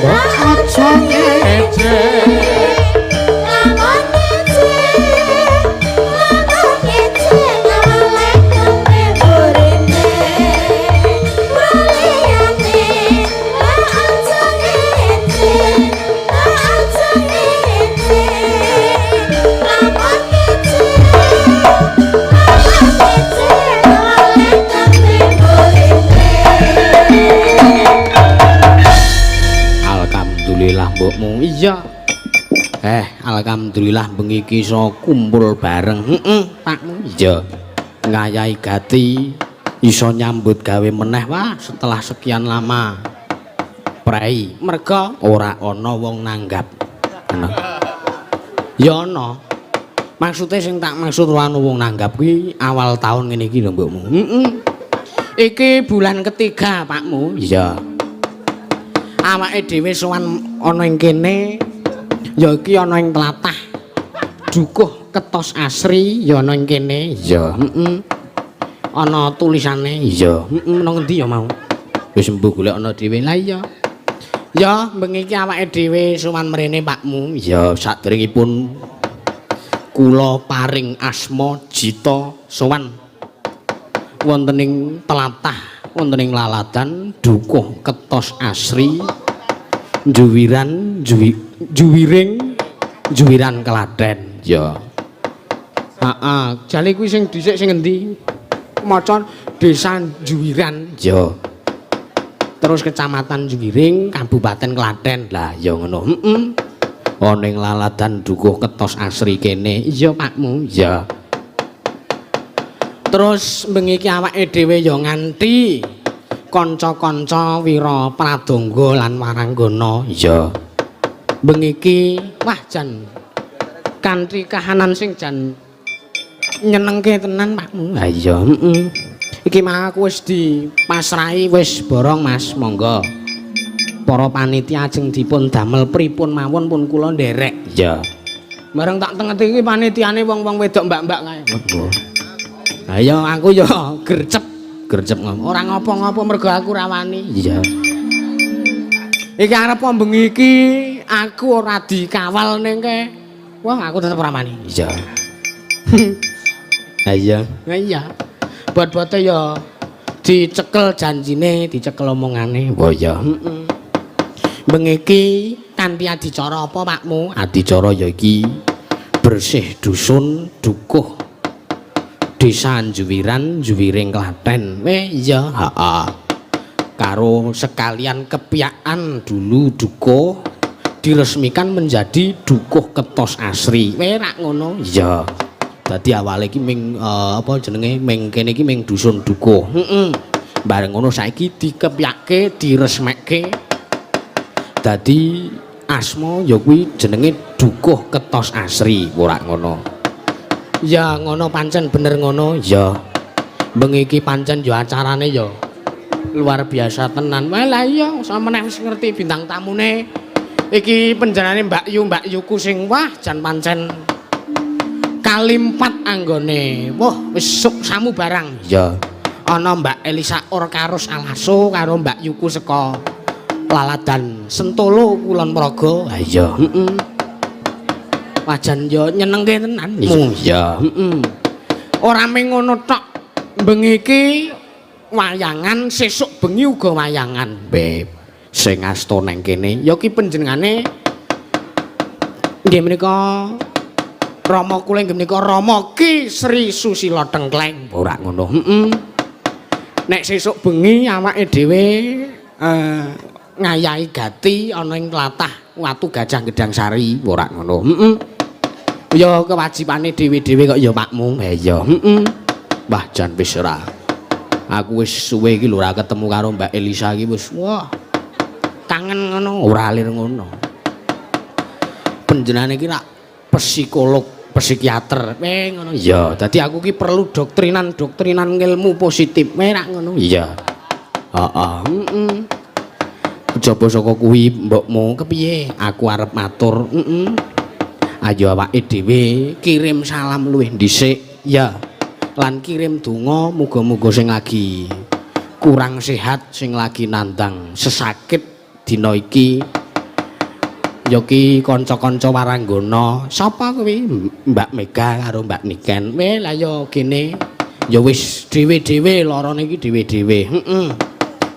aja ngece mbokmu iya alhamdulillah bengi iki iso kumpul bareng pakmu iya ngayahi gati iso nyambut gawe meneh wah setelah sekian lama prei merga ora ana wong nanggap ana ya ana maksude sing tak maksud ora ana wong nanggap kuwi awal tahun ngene iki lho mbokmu iki bulan ketiga pakmu iya awake dhewe sowan ana ing kene ya iki ana ing tlatah dukuh ketos asri ya ana ing kene ya ana tulisane ya nang endi ya mau wis embuh golek ana dhewe la iya ya bengi iki awake dhewe sowan mrene pakmu ya sadèrèngipun kula paring asma Jita sowan wonten ing tlatah wonten ing laladan dukuh ketos asri juwiran juwiran Klaten ya jale kuwi sing dhisik sing endi maca desa Juwiran ya terus kecamatan Juwiring Kabupaten Klaten lah ya ngono ana ing laladan dukuh ketos asri kene iya pakmu ya terus bengi iki awake dhewe ya nganti kanca-kanca wira pradonga lan waranggana ya bengi iki wah jan kanthi kahanan sing jan nyenengke tenan pakmu ha iya iki mah aku wis dipasrahi wis borong Mas monggo para panitia ajeng dipun damel pripun mawon pun kula nderek ya bareng tak tengeti iki panitiane wong-wong wedok mbak-mbak kae ayo aku yo gercep ngomong ora ngopo-ngopo mergo aku rawani iya iki arep bengi iki aku ora dikawal ning ke wah aku tetep rawani iya iya bot-bote yo dicekel janjine dicekel omongane oh ya bengi iki kanthi adicara apa pakmu adicara ya iki bersih dusun dukuh Desa Juwiran Juwiring Klaten iya karo sekalian kepiakan dulu dukuh diresmikan menjadi dukuh ketos asri rak ngono iya dadi awale iki ming apa jenenge ming kene iki ming dusun dukuh bareng ngono saiki dikepiake diresmekke dadi asma ya kuwi jenenge dukuh ketos asri ora ngono ya ngono pancen bener ngono ya bengi iki pancen ya acarane ya luar biasa tenan wah lah iya sampeyan wis ngerti bintang tamune iki penjenengane Mbak Yuku sing wah jan pancen kalimpat anggone wah wis samu barang ya ana Mbak Elisa Orkarus Alaso karo Mbak Yuku saka Laladan Sentolo Kulon Progo ha iya wajan yo nyenengke tenan ya ora mung ngono tok bengi iki wayangan sesuk bengi uga wayangan beb sing asta nang kene ya ki panjenengane nggih menika Rama kula nggih menika Rama Ki Sri Susila Tengkleng ora ngono nek sesuk bengi awake dhewe ngayahi gati ana ing tlatah Watu Gajah Gedang Sari ora ngono ya kewajibane dhewe-dhewe kok ya pakmu ya wah jan wis ora aku wis suwe iki lho ora ketemu karo Mbak Elisa iki wis wah kangen ngono ora alir ngono panjenengane iki rak psikolog psikiater ngono ya dadi aku ki perlu doktrinan ilmu positif rak ngono iya coba saka kuwi mbokmu kepiye aku arep matur ayo awake dhewe kirim salam luwih dhisik ya lan kirim donga muga-muga sing lagi kurang sehat sing lagi nandang sesakit dina iki Ya ki kanca-kanca waranggana. Sapa kuwi? Mbak Mega karo Mbak Niken. Weh lah ya kene. Ya wis dhewe-dhewe larane iki dhewe-dhewe. Heeh.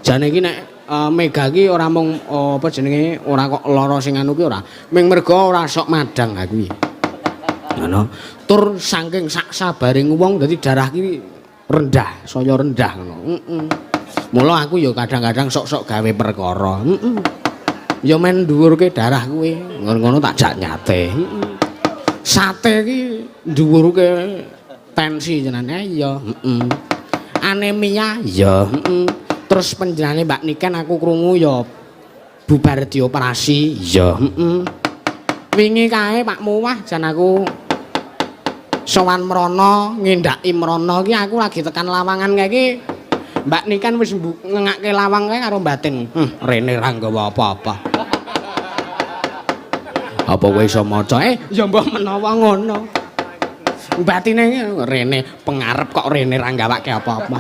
Jane iki nek Mega ki ora mung apa jenenge ora kok lara sing anu ki ora. Ming mergo ora sok madang ha kuwi. Ngono. Tur saking sak sabaring wong dadi darah ki rendah, saya rendah ngono. Heeh. Mula aku ya kadang-kadang sok-sok gawe perkara. Heeh. Ya men dhuwurke darah kuwi. Ngono-ngono tak jak nyate. Heeh. Sate ki dhuwurke tensi jenenge ya. Heeh. Anemia ya. Heeh. Terus panjenengane Mbak Niken aku krungu ya bubar dioperasi ya. Heeh. Wingi kae Pakmu wah jan aku sowan mrono ngendhaki mrono ki aku lagi tekan lawangan kae iki Mbak Niken wis ngengake lawang kae karo batin. Rene ra nggawa apa-apa. Apa kowe iso maca? Ya mbah menawa ngono. Batine rene pengarep kok rene ra nggawake apa-apa.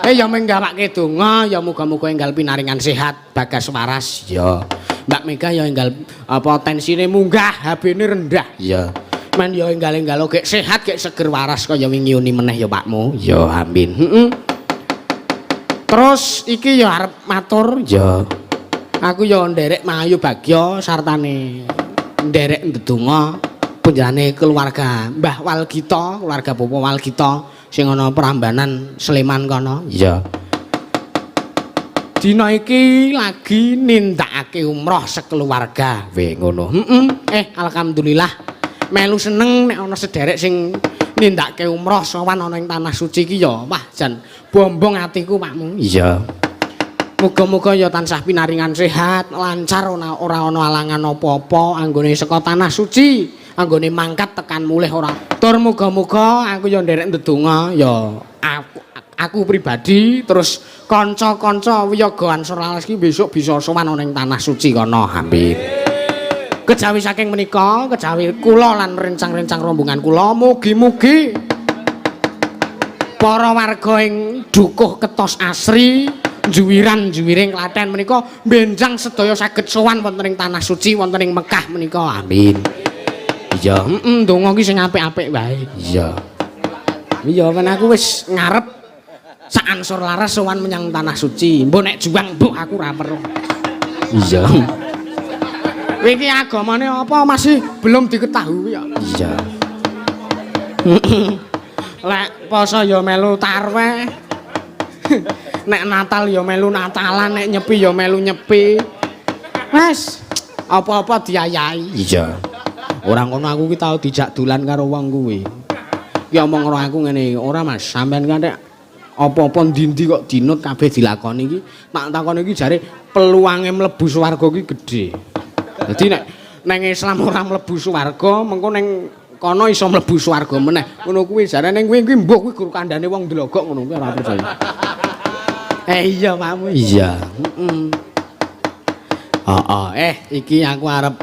Ya mung nggawake donga ya muga-muga enggal pinaringan sehat Bagas waras ya. Mbak Mega ya enggal apa tensine munggah, HB-ne rendah ya. Men ya enggal-enggal gek sehat gek seger waras kaya wingi uni meneh ya Pakmu. Ya amin. Heeh. Terus iki ya arep matur ya. Aku ya nderek Mahayu Bagya sartane nderek ndedonga panjenengane keluarga Mbah Walgita, keluarga Bapak Walgita sing ana Prambanan Sleman kono. Iya. Dina iki lagi nindakake umroh sekeluarga. Weh ngono. Heeh. Alhamdulillah melu seneng nek ana sederek sing nindakake umroh sowan ana ing tanah suci iki ya. Wah, jan bombong atiku Pakmu. Iya. Muga-muga ya tansah pinaringan sehat, lancar ora ana alangan apa-apa anggone saka tanah suci, anggone mangkat tekan mulih ora. Tur muga-muga aku ya nderek ndedonga ya aku pribadi terus kanca-kanca wiyaga Ansor Laras iki besok bisa sowan ana ing tanah suci kono. Amin. Kejawi saking menika, kejawi kula lan rencang-rencang rombongan kula mugi-mugi para warga ing Dukuh Ketos Asri juwiran-juwiring Klaten menika benjang sedaya saged sowan wonten ing tanah suci wonten ing Mekah menika. Amin. Iya, ndonga ki sing apik-apik wae. Iya. Iya, kan aku wis ngarep sak Ansor Laras sowan menyang tanah suci. Mbok nek juang mbok aku ora perlu. Iya. Iki agamane apa masih belum diketahui ya. Iya. Lek poso ya melu tarweh. Nek Natal ya melu Natalan, nek nyepi ya melu nyepi. Wes, apa-apa diayahi. Iya. Ora ngono aku ki tau dijak dolan karo wong kuwi. Ki omong karo aku ngene, "Ora Mas, sampean kan nek apa-apa ndi-ndi kok dinut kabeh dilakoni iki." Tak takoni iki jare peluange mlebu swarga ki gedhe. Dadi nek nang Islam ora mlebu swarga, mengko ning kono iso mlebu swarga meneh. Ngono kuwi jarane ning kuwi mbuh kuwi guru kandhane wong ndelogok ngono kuwi ora percaya. Iya Pakmu. Iya. Iki aku arep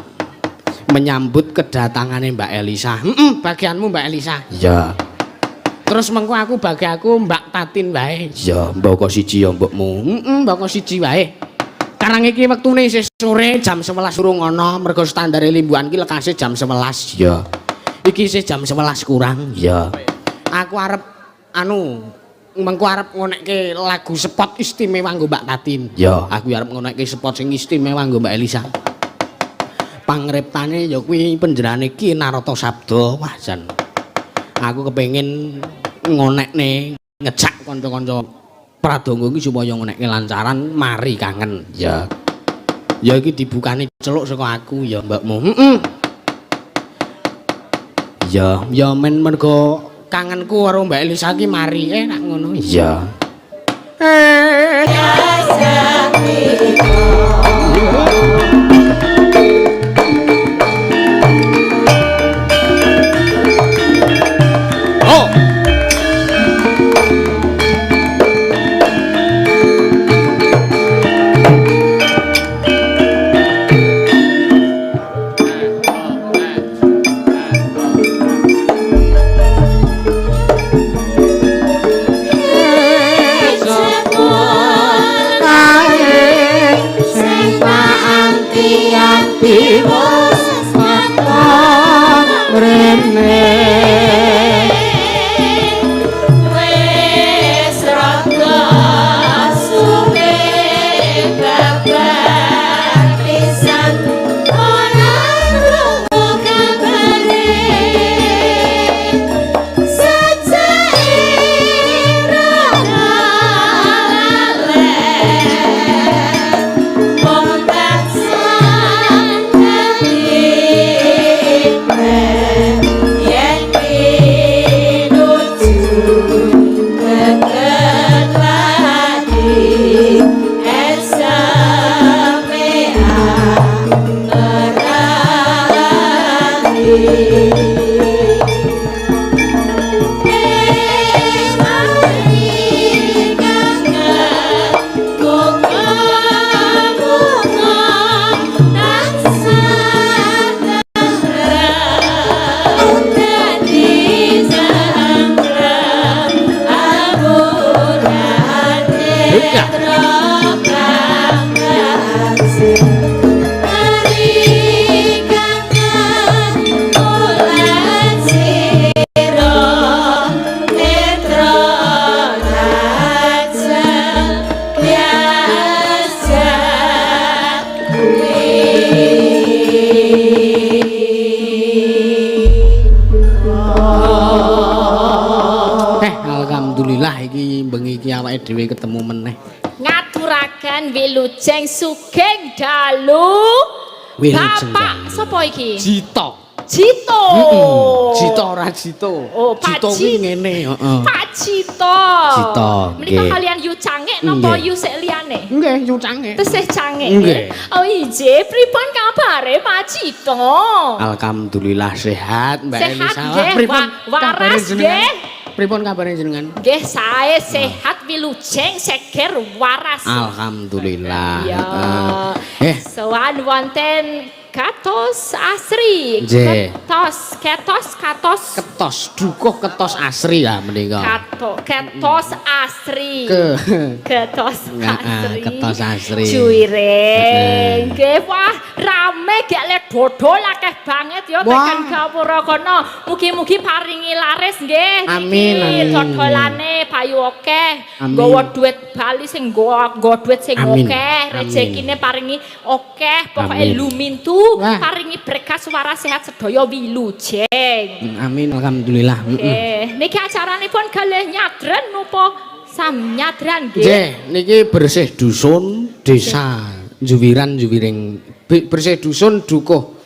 menyambut kedatangane Mbak Elisa. Bagianmu Mbak Elisa. Iya. Terus mengko aku bagi aku Mbak Tatin wae. Iya, mbok siji ya mbokmu. Mbok siji wae. Karang iki wektune isih sore jam 11 urung ana, mergo standare limbuhan ki lekase jam 11. Iya. Iki isih jam 11 kurang. Iya. Aku arep anu mengko arep ngonekke lagu spot istimewa nggo Mbak Tatin. Ya, aku arep ngonekke spot sing istimewa nggo Mbak Elisa. Pangriptane ya kuwi panjenengane Ki Narata Sabda. Wah, jan. Aku kepengin ngonekne ngejak kanca-kanca pradonga iki supaya ngonekke lancaran mari kangen. Ya. Ya iki dibukani celuk saka aku ya Mbakmu. Ya, ya men mergo kangenku karo Mbak Elisa ki mari nak ngono. Iya. Oh. Vivo maneh wis rada suwe babar pisan ora krungu kabare sajake rada wong tansah yen pinuju deket lagi alhamdulillah iki bengi iki awake dhewe ketemu meneh. Ngaturaken wilujeng sugeng dalu. Wilujeng Bapak dalu. sapa iki? Jito. Jito. Jito ora Jito. Oh, Pak Jito kuwi ngene, heeh. Pak Jito. Jito, Menika nggih. kalian yu cangek napa Nggih. yu sik liyane? Nggih, yucange. Tesih cangek. Nggih. Oh ije, pripun kabare Pak Jito? Alhamdulillah sehat Mbak Sehat Elisa. nggih, Pripun waras kabare jenengan? nggih. Pripun kabare jenengan? Nggih sae sehat wilujeng seger waras. Alhamdulillah. Ya. heeh. Sowan wonten Katos Asri. Nggih. Ketos Ketos dukuh ketos asri ya menika. Ketos Asri. Ketos Asri. Ketos asri. Juwiring. Nggih, wah rame gek le dodol akeh banget ya tekan gapura kono. Mugi-mugi paringi laris nggih. Amin, amin. Dodolane payu akeh. Amin. Nggawa duit bali sing nggawa duit sing Amin. akeh. Rezekine paringi akeh. Pokoke Amin. lumintu Wah. paringi berkah waras sehat sedaya wilujeng. Amin alhamdulillah. Niki acaranipun kalih nyadran napa sam nyadran nggih? Nggih, niki bersih dusun desa Juwiran-Juwiring bersih dusun dukuh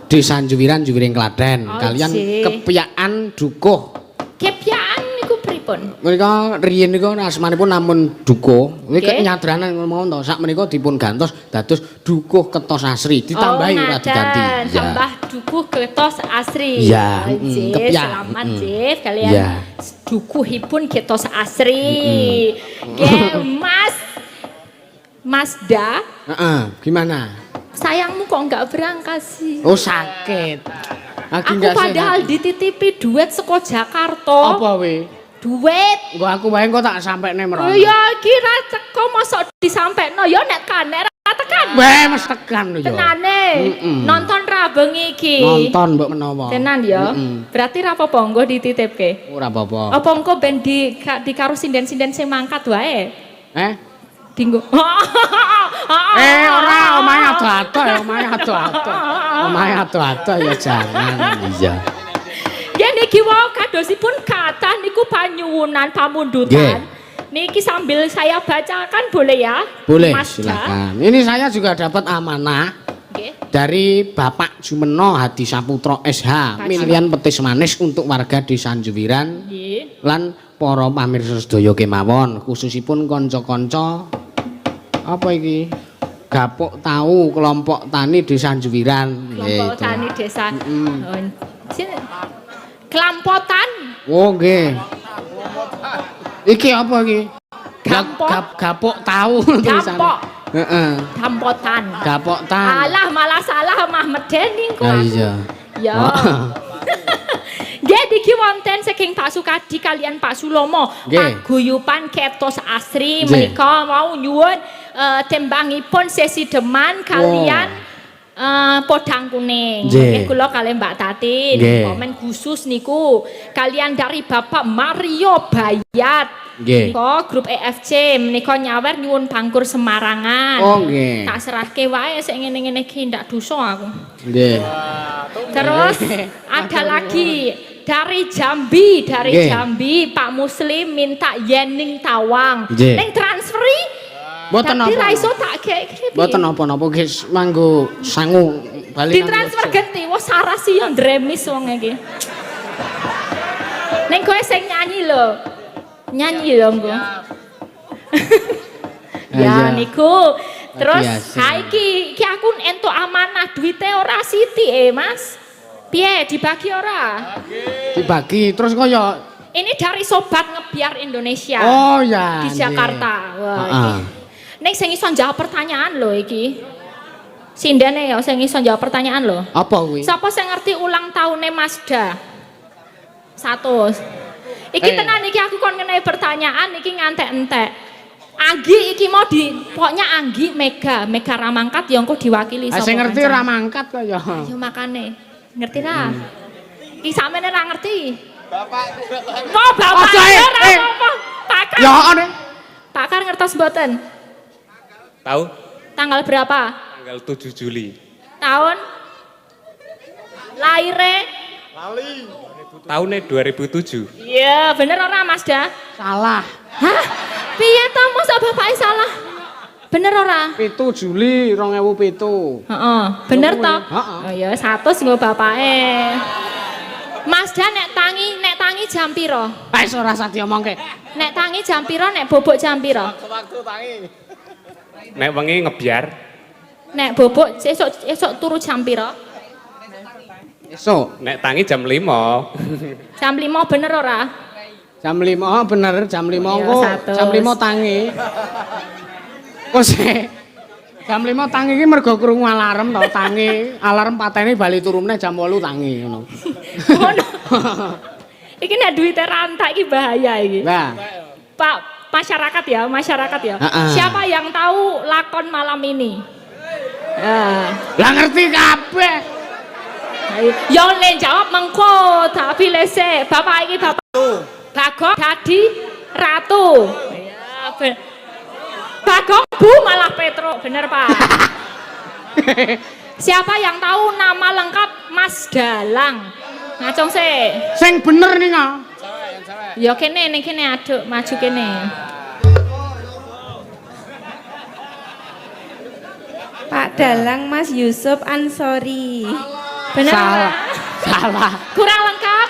desa Juwiran-Juwiring Klaten. Oh, Kalian jih. kepiaan dukuh. Kepiaan niku pripun? Menika riyen niku asmanipun namun dukuh. Niki Nggih. nyadranan mawon to. Sak menika dipun gantos dados dukuh ketos asri. Ditambahi ora diganti. Ya. Tambah dukuh ketos asri. Iya, Oh, jih, kepian. selamat jih kalian. Iya. Dukuhipun ketos asri. Nggih, Mas Da, Heeh, gimana? sayangmu kok enggak berangkat sih? Oh sakit. Lagi Aku nggak padahal sehat. dititipi duit saka Jakarta. Apa we? Duit. Engko aku wae kok tak sampekne Oh merono. ya kira teko mosok disampekno ya nek kaner ra tekan. Weh mesti tekan lho ya. Tenane. Nonton ra bengi iki. Nonton mbok menawa. Tenan ya. Berarti ra apa-apa nggo dititipke. Ora apa-apa. Apa engko ben di karo sinden-sinden sing mangkat wae. Dinggo. Ora omahe ado-ado ya, omahe ado-ado. Omahe ado-ado ya jangan. Iya. Ya niki wae kadosipun kathah niku panyuwunan pamundutan. Niki sambil saya bacakan boleh ya? Boleh, Mas Da? silakan. Ini saya juga dapat amanah Nggih. dari Bapak Jumeno Hadi Saputra SH, milihan petis manis untuk warga Desa Juwiran Nggih. lan para pamirsa sedaya kemawon, khususipun kanca-kanca apa iki? Gapuk tahu kelompok tani Desa Juwiran. Kelompok tani desa. Kelampotan. Oh nggih. Iki apa iki? Gampok. Gapuk tahu tulisane. Gampok. Heeh. Gampotan. Gapok tan. Alah malah salah mah medeni kok. Ah iya. Ya. Nggih niki wonten saking Pak Sukadi kalian Pak Sulomo Nggih. paguyuban ketos asri Nggih. menika mau nyuwun tembangipun sesi deman kalian Podang Kuning. Nggih. Nggih kula kalih Mbak Tatin. Nggih. Momen khusus niku kalian dari Bapak Mario Bayat. Nggih. Menika grup EFC menika nyawer nyuwun bangkur Semarangan. Oh nggih. Tak serahke wae sik ngene-ngene iki ndak dosa aku. Nggih. Terus ada lagi dari Jambi, Nggih. Jambi Pak Muslim minta Yening Tawang. Nggih. Ning transferi Mboten tapi ra napa. iso tak gek. Mboten napa-napa guys, manggo sangu bali. Ditransfer genti, wah sarasi yang dremis wong iki. Ning kowe sing nyanyi lho. Nyanyi lho engko. Ya Iya. niku. Terus Biasa. ha iki aku entuk amanah duwite ora sithik Mas. Piye dibagi ora? Dibagi terus kaya Ini dari Sobat Ngebiar Indonesia. oh ya. Di Jakarta. Wah, iki. Nek sing iso jawab pertanyaan lho iki. Sindene ya sing iso jawab pertanyaan lho. Apa kuwi? Siapa sing ngerti ulang tahunnya Mazda? 100. Iki tenan iki aku kon ngenai pertanyaan iki ngantek-entek. Anggi iki mau pokoknya Anggi Mega Ramangkat ya engko diwakili sapa. Sing ngerti kancan. ra mangkat kaya. Ya makane. Ngerti ra? Iki sampeyan ra ngerti. Bapak. Oh, bapak Aja, ora apa-apa. Pakar. Ya ane. Pakar ngertos mboten? Tahu? Tanggal berapa? Tanggal 7 Juli. Tahun? Lahirnya? Tahunnya 2007. Iya, bener ora Mazda? Salah. Hah? Piye to masa bapake salah? Bener ora? 7 Juli 2007. Heeh, bener to? Heeh. Oh ya, 100 nggo bapake. Mazda nek tangi jam piro? Wis ora usah diomongke. Nek tangi jam piro, nek bobok jam piro? Nek wengi ngebiar, Nek bobok esuk turu jam piro? Esuk nek tangi jam 5. Jam 5 bener ora? jam 5 oh bener jam 5 Ya, engko 100. jam 5 tangi. Kok sih? Jam 5 tangi iki mergo krungu alarm to, tangi. Alarm pateni bali turu meneh jam 8 tangi ngono. Ngono. Iki nek duwite rantak iki bahaya iki. Lah, Pak, masyarakat ya. Heeh. Siapa yang tahu lakon malam ini? lah ngerti kabeh. Ya le jawab mengko, tapi lese. Bapak iki bapak. Bagong dadi ratu. Ya, Bagong Bu malah Petro, bener Pak. Siapa yang tahu nama lengkap Mas Dalang? Ngacung sih. Sing bener nih nggak? Ya kene ning kene aduk maju kene. Pak Dalang Mas Yusuf Ansori. Bener Salah. ora? Salah. Kurang lengkap?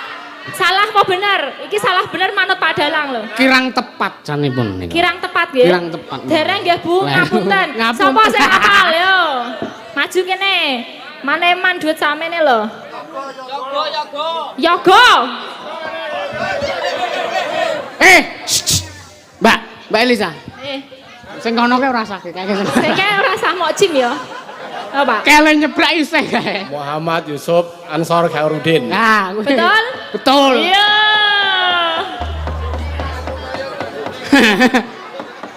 Salah apa bener? Iki salah bener manut Pak Dalang lho. Kirang tepat janipun niku. Kirang tepat nggih. Kirang tepat. Dereng nggih Bu, ngapunten. Ngapunten. Sapa sing hafal yo? Maju kene. Maneman duit samene lho. Yogo. Mbak Elisa. Eh, Sing kono ke ora sah kayak sing kae ora sah mok jim ya. Apa? Kele nyeblak isih kae. Muhammad Yusuf Ansor Khairuddin. Nah, kuwi. Betul? Betul. Iya.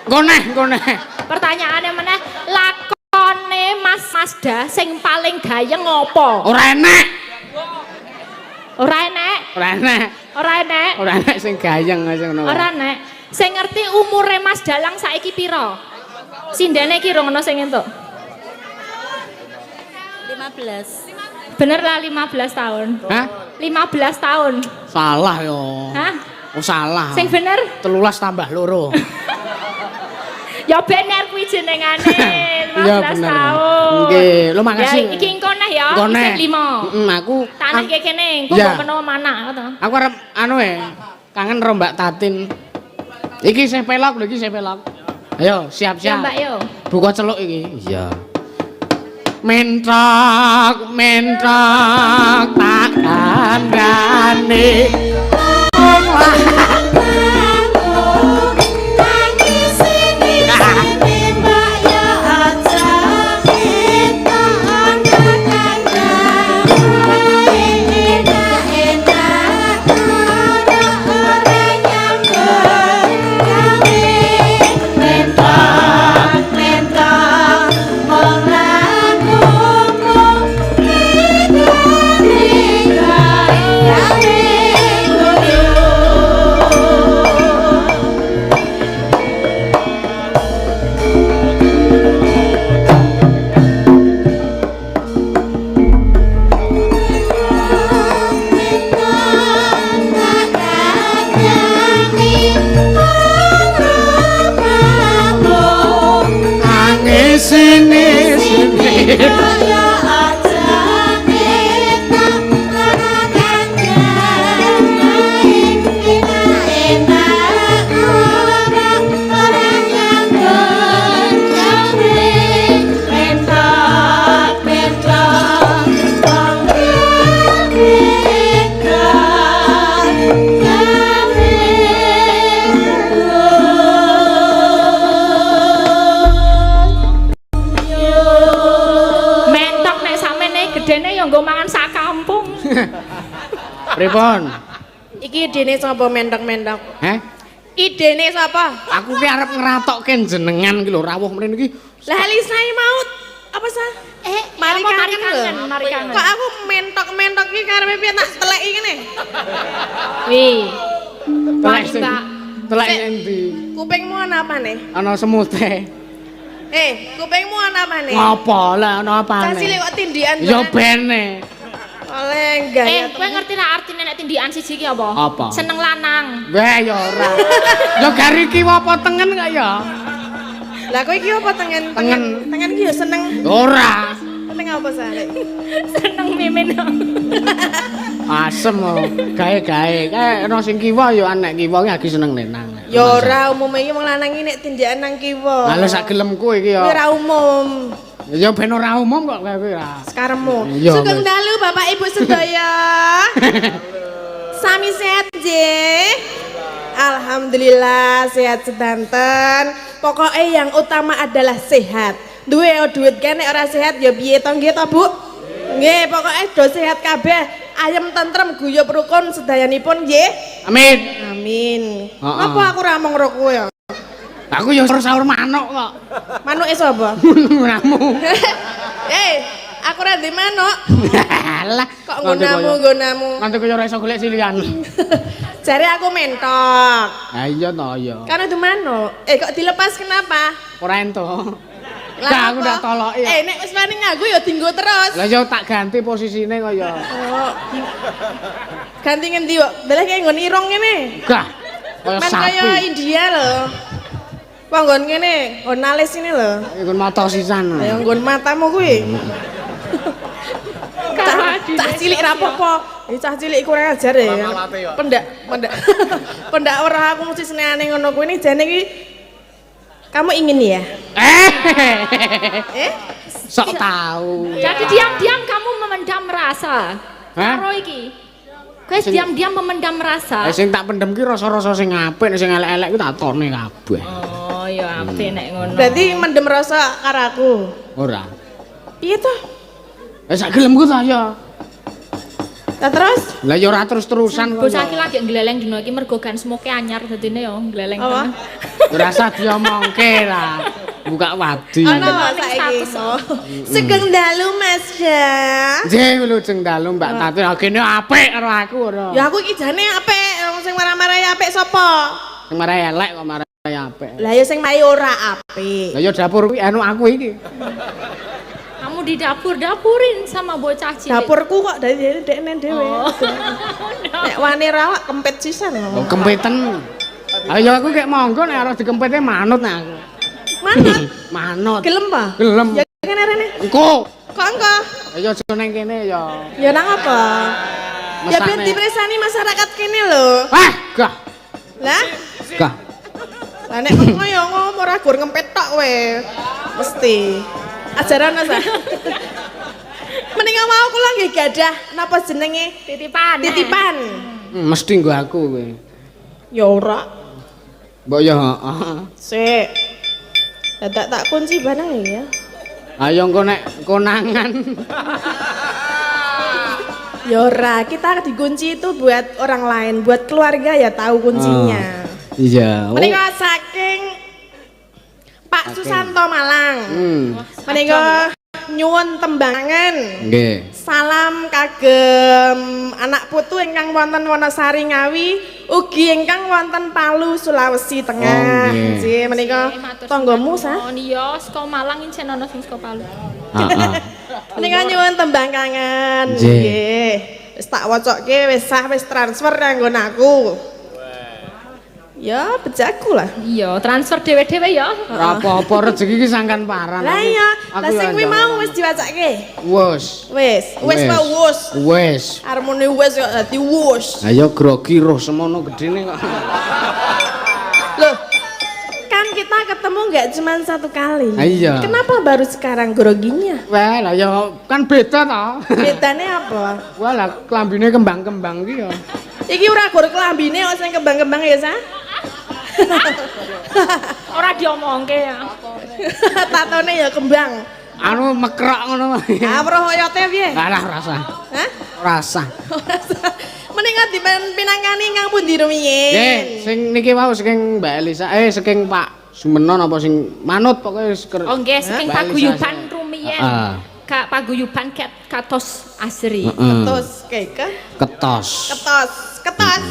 Goneh. Pertanyaannya meneh lakone Mas Mazda sing paling gayeng ngopo? Ora enek. Ora enek. Ora enek. Ora enek. Ora enek sing gayeng sing ngono. Ora enek. Sing ngerti umure Mas Dalang saiki piro? Sindene iki rong ono sing entuk. 15. Bener lah 15 tahun. Hah? 15 tahun. Salah yo. Hah? Oh salah. Sing bener? 13 tambah loro. Ya bener kuwi jenengane 15 Iya, bener. tahun. Nggih, lo makasih. Ya iki engko neh ya, Engko neh. isih 5. Aku Tanah kene, engko Iya. mbok menawa mana to. Aku arep anu kangen karo Mbak Tatin. Iki sih pelok lho, iki sih pelok. Ayo, Ya siap-siap. Mbak yo. Buka celuk iki. Iya. Mentok tak kandhane. ya nggo mangan sak kampung. Pripun? Iki idene sapa mentok-mentok? Heh? Idene sapa? Aku ki arep ngratokke jenengan ki lho rawuh mrene iki. Lah lisai maut. Apa sah? Mari kangen. Mari kangen. Kok aku mentok-mentok iki karepe piye tak teleki ngene? Wih. Telek sing Mbak. telek endi? Kupingmu ana apane? Ana semute. Kupingmu ana apane? Ngopo lah ana Cah apane? cilik kok tindikan. Ya bene. Oleh gaya. Kowe ngerti ra artine nek tindikan siji ki apa? Apa? Seneng lanang. Wah ya ora. Ya gari kiwa apa tengen kok ya? Lah kowe iki apa tengen? Tengen iki ya seneng. Ora. Seneng apa sare? Seneng mimin. Asem oh. Gawe-gawe. Kae ana sing kiwa ya anek kiwa ki lagi seneng lenang. Ya ora umume iki wong lanang iki nek tindikan nang kiwa. Lah sak gelemku iki Kuwi ya. ora umum. Ya ben ora umum kok kowe ora. Sekaremu. Iya, Sugeng Mas. dalu Bapak Ibu sedaya. Sami sehat nggih? Alhamdulillah sehat sedanten. Pokoknya yang utama adalah sehat. Duwe duit kan nek ora sehat ya piye to nggih to Bu? Nggih, pokoknya do sehat kabeh. Ayem tentrem guyub rukun sedayanipun nggih. Amin. Amin. Heeh. Apa aku ra mong karo kowe ya? Aku ya sahur manuk kok. Manuke sapa? Namu. Aku ra ndek manuk. Alah, Kok nggonamu. Nanti kaya ora iso golek silihan. Jare aku mentok. Ha iya to ya. Karena itu manuk. Kok dilepas kenapa? Ora ento. Lah Lah aku apa? ndak toloki. Nek wis wani nganggo ya dienggo terus. Lah ya tak ganti posisine kaya. Oh. Ganti ngendi kok? Belah kaya nggon irung ngene. Gah. Kaya Men kaya sapi. India lho. Wong nggon ngene, nggon alis ini lho. Iku mata sisan. Ayo nggon matamu kuwi. Cah cilik ra apa-apa. Cah cilik kurang ajar ya. Pendak. Pendak ora aku mesti senengane ngono kuwi jane iki. Kamu ingin ya? Sok tahu. Jadi diam-diam kamu memendam rasa. Hah? Karo iki. Kowe diam-diam memendam rasa. Sing tak pendem ki rasa-rasa sing apik, sing elek-elek ku tak tone kabeh. Oh, ya apik nek ngono. Berarti mendem rasa karo aku. Ora. Piye to? Sak gelemku ta ya. Lah terus? Lah ya ora terus-terusan kok. Bocah iki lagi gleleng dino iki mergo gan smoke anyar dadine ya gleleng Apa? tenan. Ora usah diomongke lah. Buka wadi. Ana Ning saiki. status. Sugeng dalu Mas ya. Nggih wilujeng dalu Mbak Tati. Agene apik karo aku ora. Ya aku iki jane apik, wong sing marah-marahi apik sapa? Sing marai elek kok marai apik. Lah ya sing mari ora apik. Lah ya dapur kuwi anu aku iki. Kamu di dapur-dapurin sama bocah cilik. Dapurku kok dari dekne dhewe. Nek wani rawak kempet sisan. Oh, kempeten. Ayo aku kayak monggo nek harus dikempete manut nek aku. Manut. Manut. Gelem pa? Gelem. Ya kene rene. Engko. Kok engko? Ayo aja nang kene ya. Ya nang apa? Ya biar Mesane. dipresani masyarakat kene lho. Ah, gah. Lah, Gah. lah nek ngono ya ngomong ora gur ngempet tok kowe. Mesti. Ajaran Mas. Mending mau kula nggih gadah napa jenenge? Titipan. Titipan. Mesti nggo aku kowe. Ya ora. Mbok ya heeh. Sik. Dadak tak kunci barang ya. Ayo engko nek konangan. Ya ora, kita dikunci itu buat orang lain, buat keluarga ya tahu kuncinya. Iya. Menika saking Pak Susanto Malang. Menika nyuwun tembangan. Nggih. Salam kagem anak putu ingkang wonten Wonosari Ngawi, ugi ingkang wonten Palu Sulawesi Tengah. Oh, nggih. Nggih, menika tanggamu sah. Oh iya, saka Malang incen ana sing saka Palu. Heeh. Menika nyuwun tembang kangen. Nggih. Nggih. Wis tak wocoke wis sah wis transfer kanggo aku. Ya, bejaku lah. Iya, transfer dhewe-dhewe ya. Ora apa-apa rezeki iki sangkan parah. Lah iya, lah Aku sing ya kuwi njang. mau wis diwacake. Wes. Wis mau wus. Wes. Harmoni wis kok dadi wus. Ayo grogi roh semono gedene kok. Loh, kan kita ketemu nggak cuma satu kali. Iya. Kenapa baru sekarang groginya? Wah, lah ya kan beda to. Bedane apa? Wah, lah klambine kembang-kembang ki ya. Iki ora gur klambine kok sing kembang-kembang ya, Sa? Ora diomongke ya. Tatone ya kembang. anu mekrok ngono. Ah, weruh oyote piye? Alah rasa. Hah? Rasa. Mendingan pinangkani Kang pundi rumiyin. Nggih, sing niki wau saking Mbak Elisa, saking Pak Sumenon apa sing manut pokoke Oh nggih, saking Mbak Elisa. paguyuban rumiyin. Heeh. Kak paguyuban katos asri. Ketos keke. Ketos. Ketos. Ketos.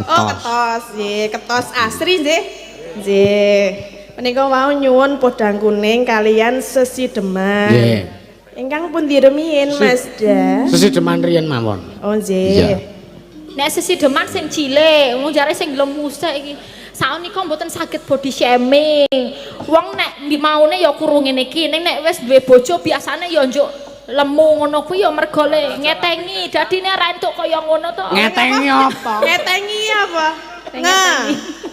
Oh, ketos. Nggih, ketos asri nggih. Nggih. Menika wau nyuwun podang kuning kalian sesideman. Nggih. Ingkang pundi rumiyin Mas Da? Sesideman riyen mawon. Oh Iya. nggih. Nek sesideman sing cilik, wong jare sing gelem musik iki. Saonika mboten saged body shaming. Wong nek maune ya kuru ngene iki, ning nek wis duwe bojo biasane ya njuk lemu ngono kuwi ya mergo le ngetengi. Dadine ra entuk kaya ngono to. Ngetengi apa? Ngetengi apa?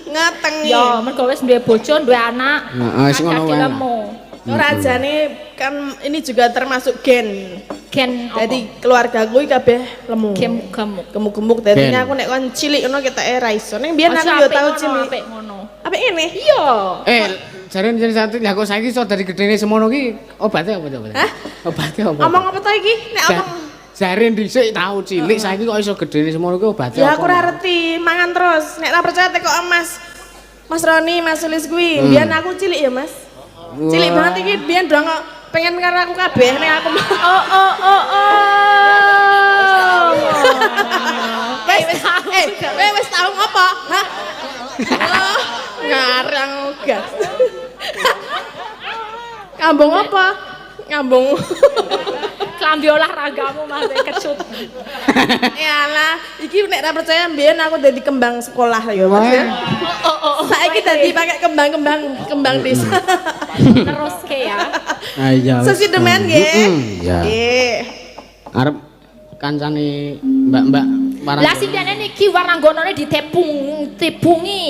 Ngetengi. Ya mergo wis duwe bojo, duwe anak. Heeh, sing ngono dadi wae. lemu. Rajane kan ini juga termasuk gen. Gen apa? Jadi keluarga gue kabeh lemu. gemuk. Gemuk-gemuk dadi Gen. aku nek kon cilik ngono kita ra iso. Ning biyen aku Aja yo apik tau ngono, cilik. apik ngono. Apik ngene? Iya. Jaren jadi satu, lah kok saiki iso dari gedene semono ki obatnya apa coba? Hah? Obatnya apa? Omong apa to iki? Nek omong Jaren dhisik tau cilik, saiki kok iso gedene semono ki obatnya ya apa? aku ora ngerti, mangan terus. Nek ora percaya teko Mas Roni, Mas Sulis kuwi. Biyen aku cilik ya, Mas. Cilik banget iki biyen dong pengen karo aku kabeh nek aku wis tau ngopo? Hah? Oh, ngarang gas. Ngambung apa? Ngambung. Klambi olahragamu Mas kecut. Yalah, iki nek ora percaya mbiyen aku dadi kembang sekolah ya, Mas. Ya. Saiki dadi pakai kembang desa. Terus ke ya. Iya. Sesidemen nggih. Iya. Nggih. Arep kancane Mbak-mbak marang. Lah sindene niki waranggonone ditepungi.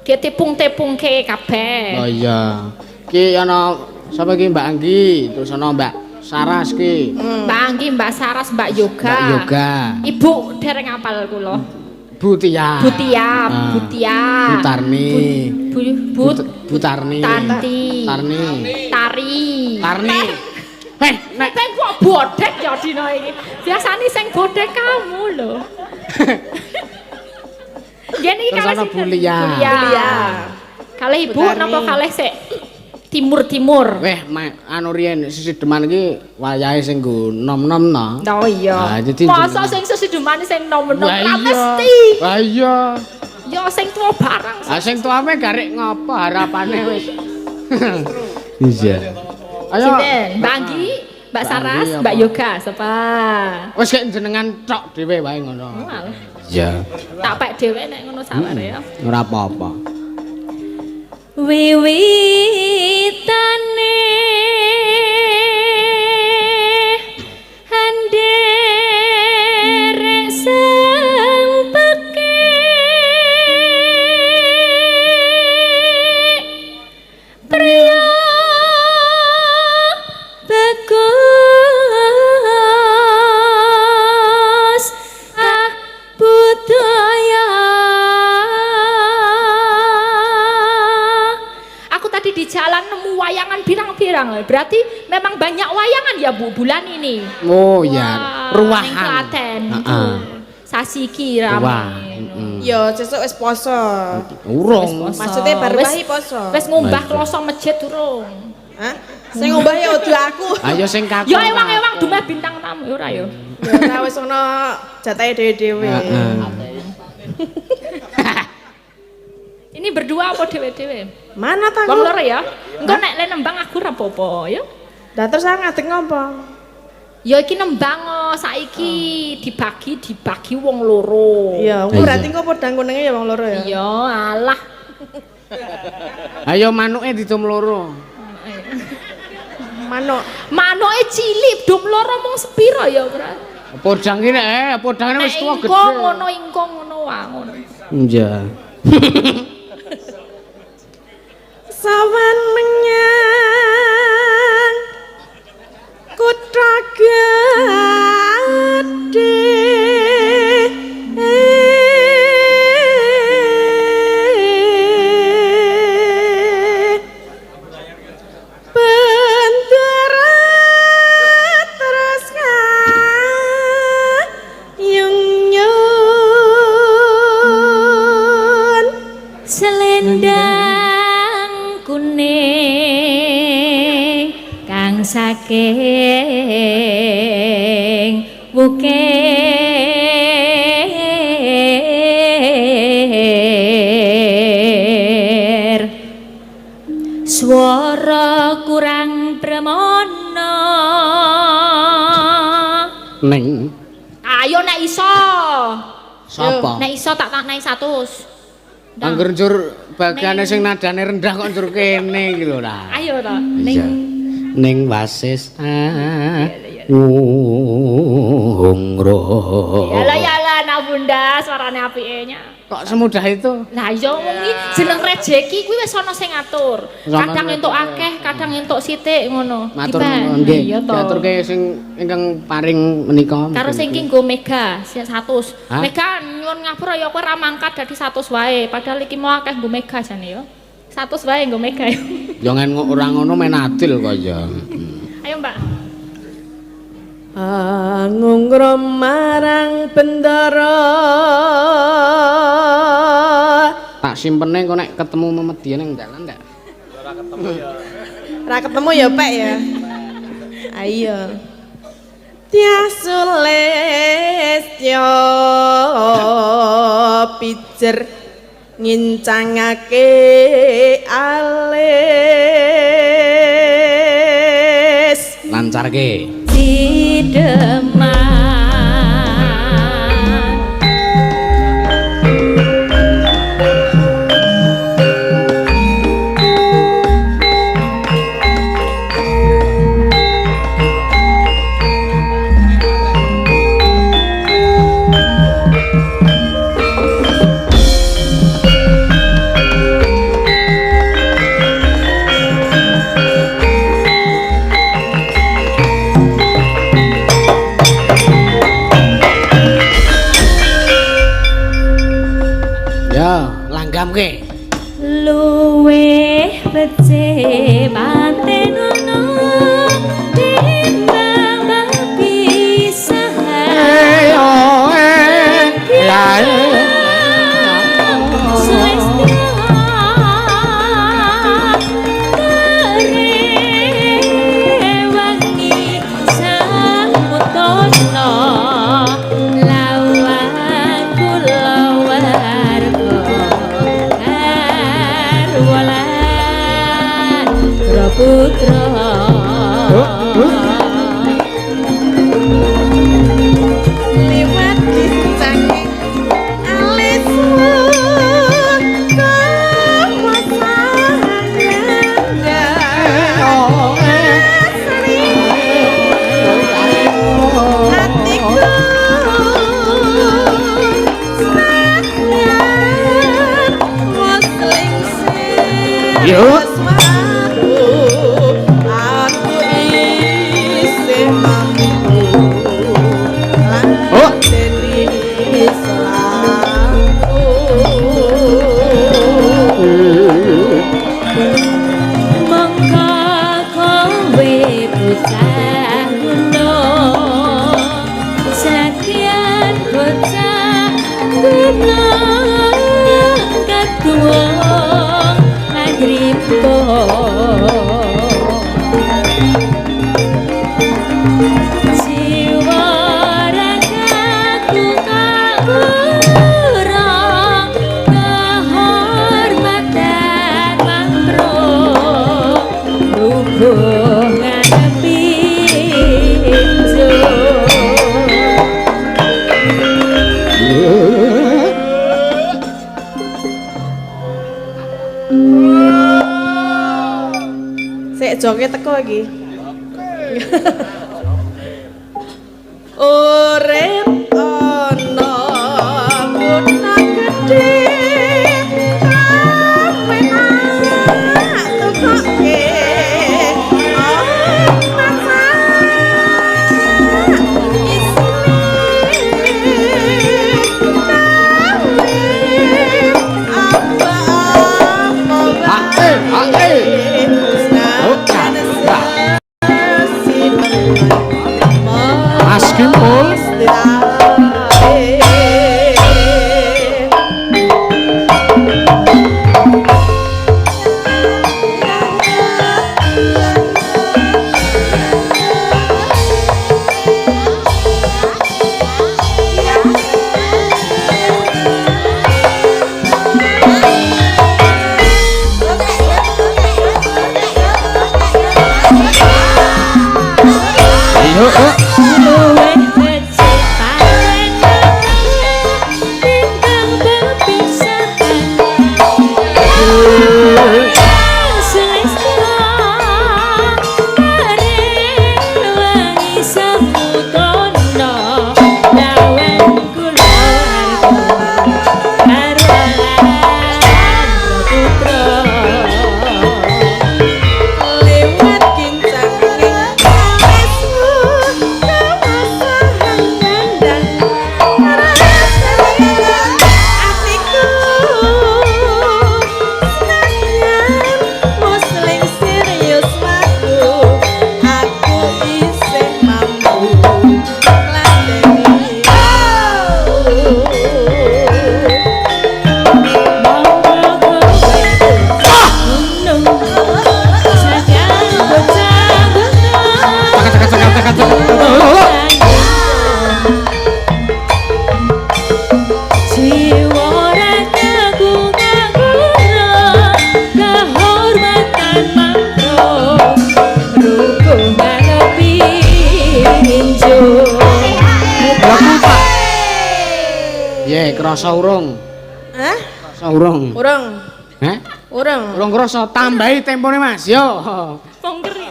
Ditepung-tepungke kabeh. Oh iya. Ki ana sapa ki Mbak Anggi, terus ana Mbak Saras ki. Mbak Anggi, Mbak Saras, Mbak Yoga. Mbak Yoga. Ibu dereng apal kula. Butia. Butia. Butarni. Butarni. Tanti. Tarni. Tarni. Nek Nek kok bodek ya dina iki. Biasane sing bodek kamu lho. Yen iki Terus kalih ana sinten? Bulia. Bulia. Kalih ibu Butarni. napa kalih sik timur-timur? anu riyen Sesideman iki wayahe sing nggo nom-nom no. Oh iya. Nah, jadi Masa jenengan- sing sesidumane sing nom-nom Lah ra iya. mesti. Lah iya. Ya sing tuwa barang. Ah sing tuame garek ngopo harapane wis. Iya. Ayo. Sinten? Mbak Anggi, Mbak Saras, Anggi Mbak apa? Yoga, sapa? Wis kek jenengan tok dhewe wae ngono. Walah. Iya. Tak pek dhewe nek ngono saware ya. Ora apa-apa. Wiwitane handherek sang pekik priya bagus budaya. Aku tadi di jalan nemu wayangan pirang-pirang. Berarti memang banyak wayangan ya Bu bulan ini. Oh ya, Wah, ruwahan. ning Klaten. Heeh. Sasi iki rame. Wah, Yo sesuk wis poso. urung. Maksudnya baru Wis- wahi poso. Wis ngumbah Nah, iya. kloso masjid durung. Hah? Sing ngubah ya udu aku. Ayo sing kakung. Ya ewang-ewang dumeh bintang tamu ya ora ya. Ya ora wis ono jatahe dhewe-dhewe. Ini berdua apa dewe-dewe? Mana ta? Wong loro ya. Engko nek le nembang aku ora apa-apa ya. Lah terus aku ngadeg ngopo? Ya iki nembang saiki dibagi wong loro. Iya, berarti engko podang kunenge ya wong loro ya. Iya, alah. Ayo manuke ditum loro. Manuk. Manuke cilik dum loro mung sepira ya, Bro? Podang iki nek podangane wis tuwa Engko gedhe. ngono ingko ngono wae ngono. Iya. Sawan menyang kutha gedhe. Bentar saking wukir swara kurang premono Ning ayo nek iso sapa? nek iso tak naik 100 Angger njur bagiane sing nadane rendah kok njur kene iki lho ra. ayo to Iya. Ning wasis ngro. yalah nak bunda suarane apike nya Kok semudah itu? lah iya wong iki jeneng rejeki kuwi wis ana sing ngatur kadang entuk akeh kadang entuk sithik ngono Matur Diban. nuwun nggih. Iya to. Diaturke sing ingkang paring menika. karo sing iki nggo mega 100 Hah? mega nyuwun ngapura ya kowe ra mangkat dadi 100 wae padahal iki mau akeh nggo mega jane ya 100 wae nggo mega Ya ngen ora ngono men adil kok ya. ayo mbak Ngungrum marang bendara Tak simpene kok nek ketemu memedian ning dalan ndak? Ra ketemu ya Pak ya. Ayo. Tiasules yo pijer ngincangake alis. Lancarke. Sideman Langgamke. luweh becik pantenono timbang babisahan Wangi samutono lawan kula warga karwalan putra Liwat kincanging alismu kamu Yo. Aku isih mampu Oh. Deni selaku mongko kowe bocah gunung sekian bocah gunung ketua agripo jiwa ragaku kaurang kehormatan makro hubungan pinjau Sik joke teko iki. Urip ana kutha gedhe kamenak tukoke Mas Kimpul. Piye krasa urung? Hah? Krasa urung. Urung. Hah? Urung. Urung krasa tambahi tempone Mas. Yo. Pongkeri.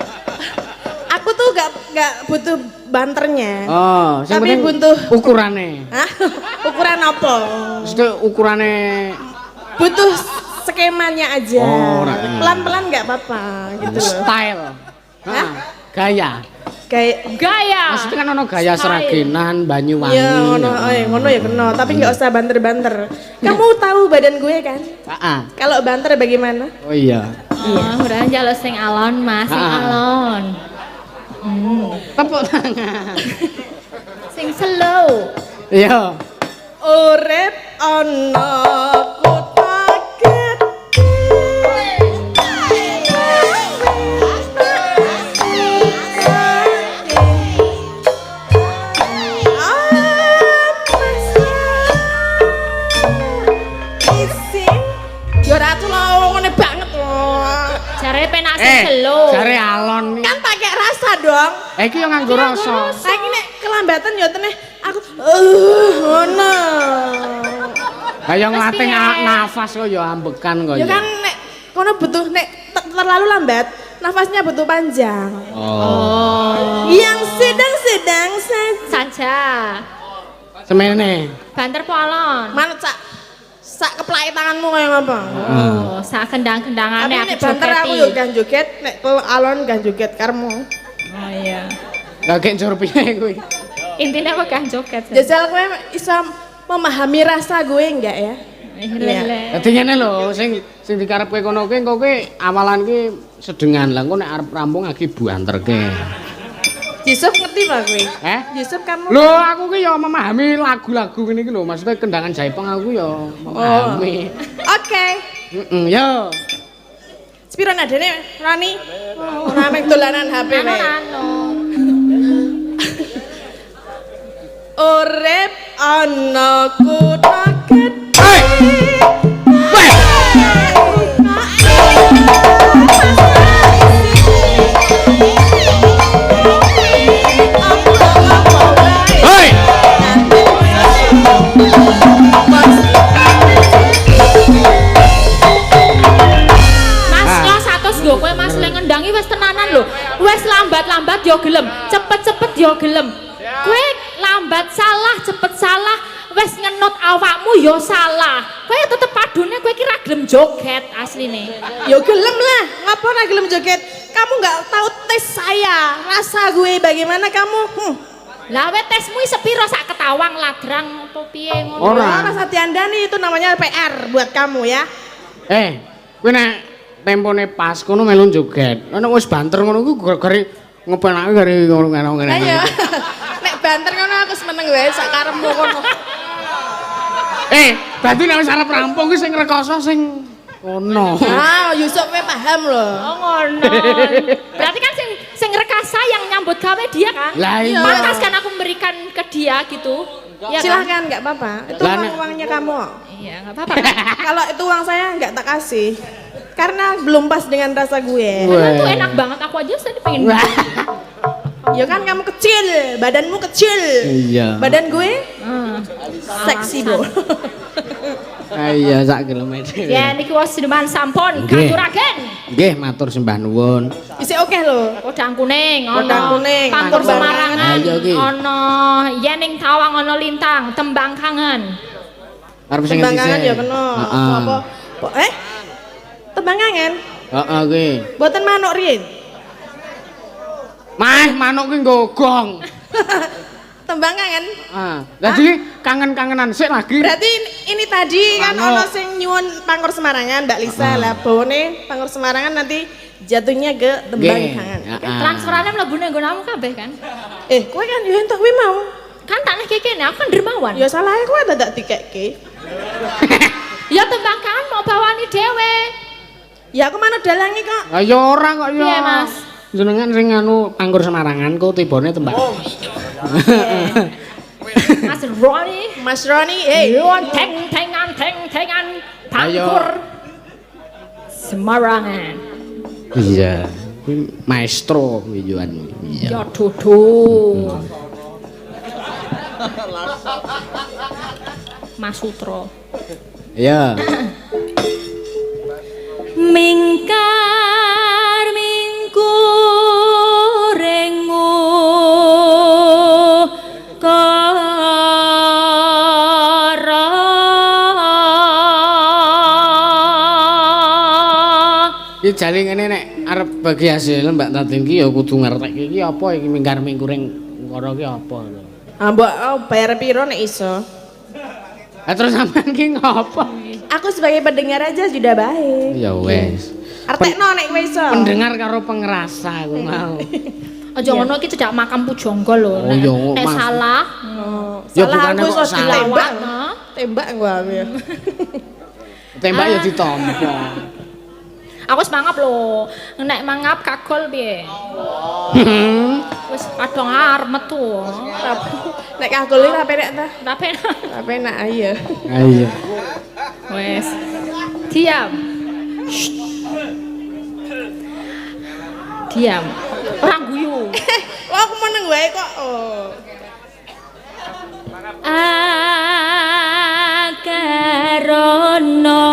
Aku tuh gak butuh banternya. Oh, sing Tapi penting butuh ukurane. Hah? Ukuran apa? Mesti ukurane Butuh skemanya aja. Oh, ora kenal. Pelan-pelan nggak apa-apa gitu loh. style. Hah? Gaya. Kayak Gaya. Maksudnya kan ono gaya Style. Seragenan, Banyuwangi. iya ngono ya kena, tapi nggak usah banter-banter. Kamu tahu badan gue kan? Heeh. Kalau banter bagaimana? Oh iya. Oh, udah njaluk sing alon, Mas, sing Ah. alon. Tepuk tangan. Sing slow. Iya. Urip ana kota Yo ratu lo ngene banget loh. Jare penak sing slow. Jare alon. Kan pakai rasa dong. Iki yo nganggo rasa. Saiki nek kelambatan yo teneh aku ngono. Kayak nglatih piye? nafas kok yo ambekan kok Ya kan nek kono butuh nek terlalu lambat, nafasnya butuh panjang. Oh. Yang sedang-sedang saja. Saja. Semene. Banter po alon. Mana sak keplai tanganmu kayak apa? Oh, sak Tapi kendang-kendangane aku nek banter aku jogeti. yo kan joget, nek alon kan joget karmu. Oh iya. Lah gek njur piye kuwi? Intinya aku kan joget. Jajal kowe iso memahami rasa gue enggak ya? Lele. Dadi ngene lho, sing dikarepke kono kuwi engko kuwi awalan ki sedengan. Lah engko nek arep rampung lagi buanterke. Yusuf ngerti pak gue? Yusuf kamu? Lho, aku ki yo memahami lagu-lagu ngene iki lho, maksudnya kendangan Jaipong aku yo memahami. Oke. Heeh, yo. Sepiro nadene Rani? Ora mek dolanan HP wae. Anu. Urip ana kutha gedhe. Hei! Mas lo 100 nggo kowe Mas le ngendangi wis tenanan lho. Wis lambat-lambat yo gelem, cepet-cepet yo gelem. Kowe lambat salah, cepet salah, wis ngenut awakmu yo salah. Kowe tetep padune kowe ki ra gelem joget asline. Yo gelem lah, ngapa ora gelem joget? Kamu nggak tahu tes saya, rasa gue bagaimana kamu? Lah we tesmu sepiro sak ketawang ladrang apa piye ngono. Ora. Rasa diandani itu namanya PR buat kamu ya. Kowe nek tempone pas kono melu joget. Nek wis banter ngono ku gara-gara ngepenake gara ngono ngene. Ayo. Nek banter ngono aku seneng wae sak karepmu kono. Berarti nek wis arep rampung ki sing rekoso sing kono. Ah, Yusuf we paham loh. Oh ngono. Berarti kan sing rekasa yang nyambut gawe dia kan? Lah iya. Pantas kan aku memberikan ke dia gitu. Ya kan? Silahkan nggak apa-apa. Itu Lah, nek- uangnya kamu. Iya, enggak apa-apa. Kan? Kalau itu uang saya nggak tak kasih. Karena belum pas dengan rasa gue. Karena tuh enak banget aku aja tadi pengen. Ya kan kamu kecil, badanmu kecil. Iya. Badan gue Hmm. seksi, Bu. Iya sak kilometer. Ya niki wis sineman sampun Nggih. katuraken. Nggih, matur sembah nuwun. Isi oke loh. Kodang kuning ono. Kodang kuning, Pangkur Pangkur Semarangan. Ayo, Ki. Ono Yening Tawang ono Lintang, Tembang Kangen. Arep sing Tembang ngendi kangen sih? ya kena. Heeh. Apa? Tembang kangen? Heeh kuwi. Boten manuk riyen. Mah manuk ki nggo gong. Tembang kangen. Jadi kangen-kangenan sik lagi. Berarti ini tadi kan Manuk. ono sing nyuwun Pangkur Semarangan Mbak Lisa lah bawane Pangkur Semarangan nanti jatuhnya ke Tembang Nggih. kangen. Heeh. Transferane mlebune nggonamu kabeh kan? Kowe kan yo entuk kuwi mau. Kan tak neh kene aku kan dermawan. Ya salah kowe dadak dikekke. Ya Tembang Kangen mau bawani dhewe. Ya aku manut dalangi kok. Lah ya ora kok ya. Piye, Mas? Jenengan sing anu Pangkur Semarangan kok tibane tembak. Mas Roni. Mas Roni, hey. Yuan tengan Pangkur Semarangan. Iya. Kuwi maestro wijuan. Iya. Ya dudu. Mas Sutra. Ya. Mingkar mingkurengu kara Iki jane ngene nek arep bagi hasil Mbak Tatin ki ya kudu ngertek iki apa iki mingkar mingkuring kara ki apa lho. Ah mbok bayar piro nek iso? Terus sampean ki ngopo? Aku sebagai pendengar aja sudah baik. Ya wes. Artekno nek kowe iso. Pendengar karo pengrasa aku mau. aja ngono iki cedak makam pujangga lho. Oh, iya, Nek Mas. salah, Ya Salah bukannya aku kok iso salah. dilewat. ha? Tembak gua aku ya. Tembak ya ditampa. Aku wis mangap lho. Nek mangap kagol piye? Wis kadang arep metu. Nek kagol iki ra penek ta? Ora penak. Ra penek ayo. Ayo. Wes. Diam. Shh. Diam. Ora guyu. Kok aku meneng wae kok. Oh. Akarono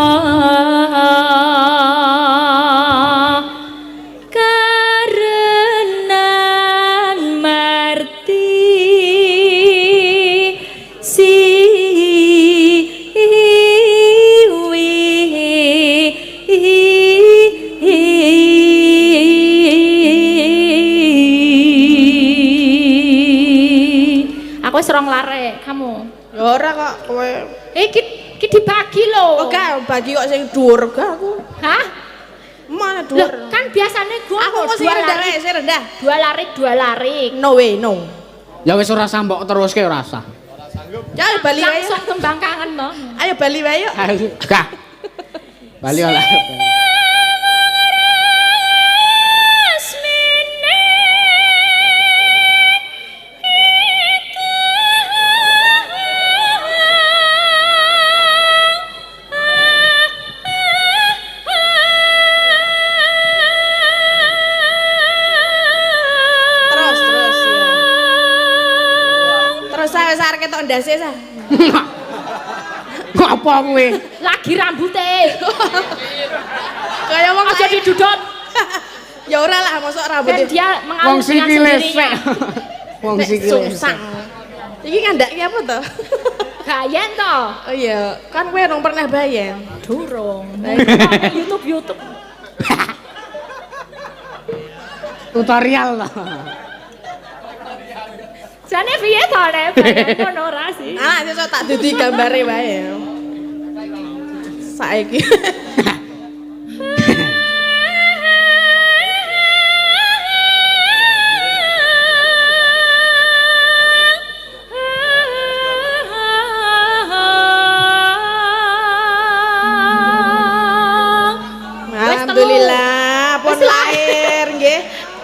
karenan marti Aku wis rong lare, kamu. Ya ora kok kowe. Iki dibagi lho. Oh gak bagi kok sing dhuwur gak aku. Hah? Mana Loh, dhuwur? kan biasanya gua Aku mau sing rendah wae, sing rendah. dua lari. No way, no. Ya wis ora sambok teruske ora sah. Ya ayo bali wae. Langsung tembang kangen no. Ayo bali wae yuk. Ayo, gak. Bali olah. Terus terus ya. Terus saya wis arek ketok ndase sa. Ngopo kowe? Lagi rambute. Kaya wong Aja lain. didudut. Ya ora lah mosok Dan rambutnya. dia Wong mengalih dengan sikile sek. sendirinya. Wong Nek sikile susang. Iki ngandaki apa to? Gayen toh. Oh iya, kan kowe rong pernah bayen. Durung. YouTube. Tutorial to. Jane piye to nek bayan ngono ora sih. Ah, sesuk tak dudi gambare wae. Saiki. Alhamdulillah, pun Wis lahir. lahir nggih.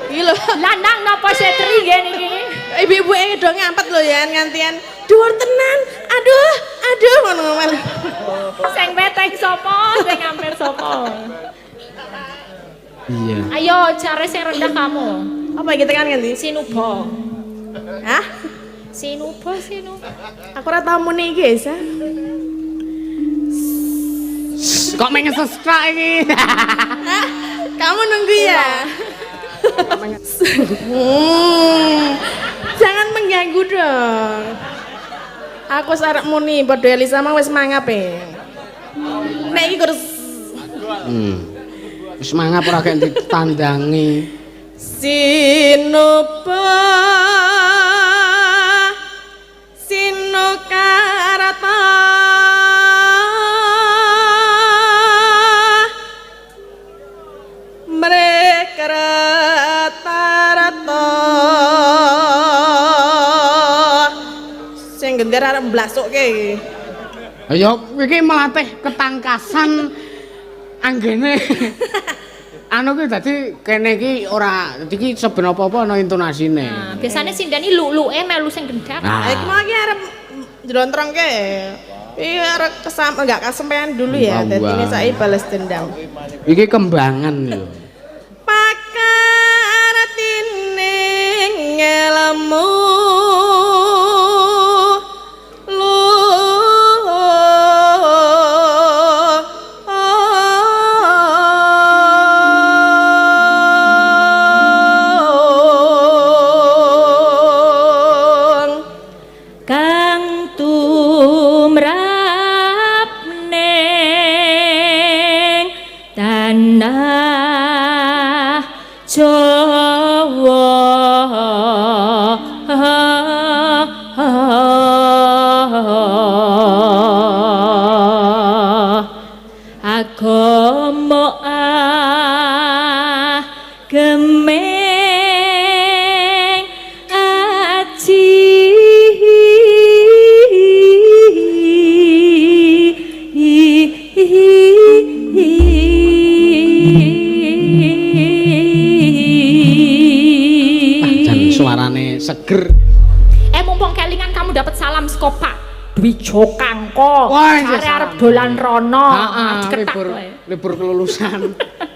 Iki lho. Lanang napa setri nggih niki? Ibu-ibu do ngampet lho ya ngantian. Dhuwur tenan. Aduh, ngono ngomel. Sing beteng sapa? Sing ngamper sapa? Iya. Ayo cari sing rendah kamu. Apa iki tekan ngendi? Sinuba. Hah? Sinuba. Aku ora tau muni iki, Sa. Kok mengen sestra iki? Hah? Kamu nunggu ya? Jangan mengganggu dong. Aku sarek muni padha Elisa mah wis mangap e. Nek iki kurus Wis mangap ora kek ditandangi. Sinupa Sinukarata Mrekrata sing gender arep mblasukke iki. Ya iki melatih ketangkasan anggene. Anu ki dadi kene iki ora dadi iki seben apa-apa ana intonasine. Nah, biasanya sindani lu-luke melu sing gendak. Ah, iki mau iki arep njlontrongke. Iki arep enggak kesempean dulu ya. Wah, Dadi wah. ini saya balas dendam. Iki kembangan lho. Pakaratining ngelmu geger. Mumpung kelingan kamu dapat salam saka Pak Dwi Jokangko. Wah, iya, Are arep salam. dolan rono. Heeh, Ceketak libur kowe. libur kelulusan.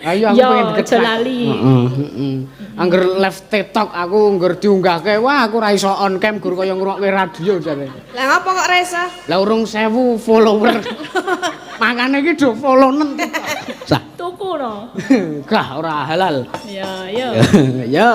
Ayo aku Yo, pengen deket. aja lali. Heeh. Angger live TikTok aku ngger diunggahke, wah aku ra iso on cam gur kaya ngrungokke radio jare. Lah ngapa kok resa? Lah urung 1000 follower. Makane iki do follow-nen TikTok. Sah. Tuku no. Gah ora halal. Ya, ya. Ya.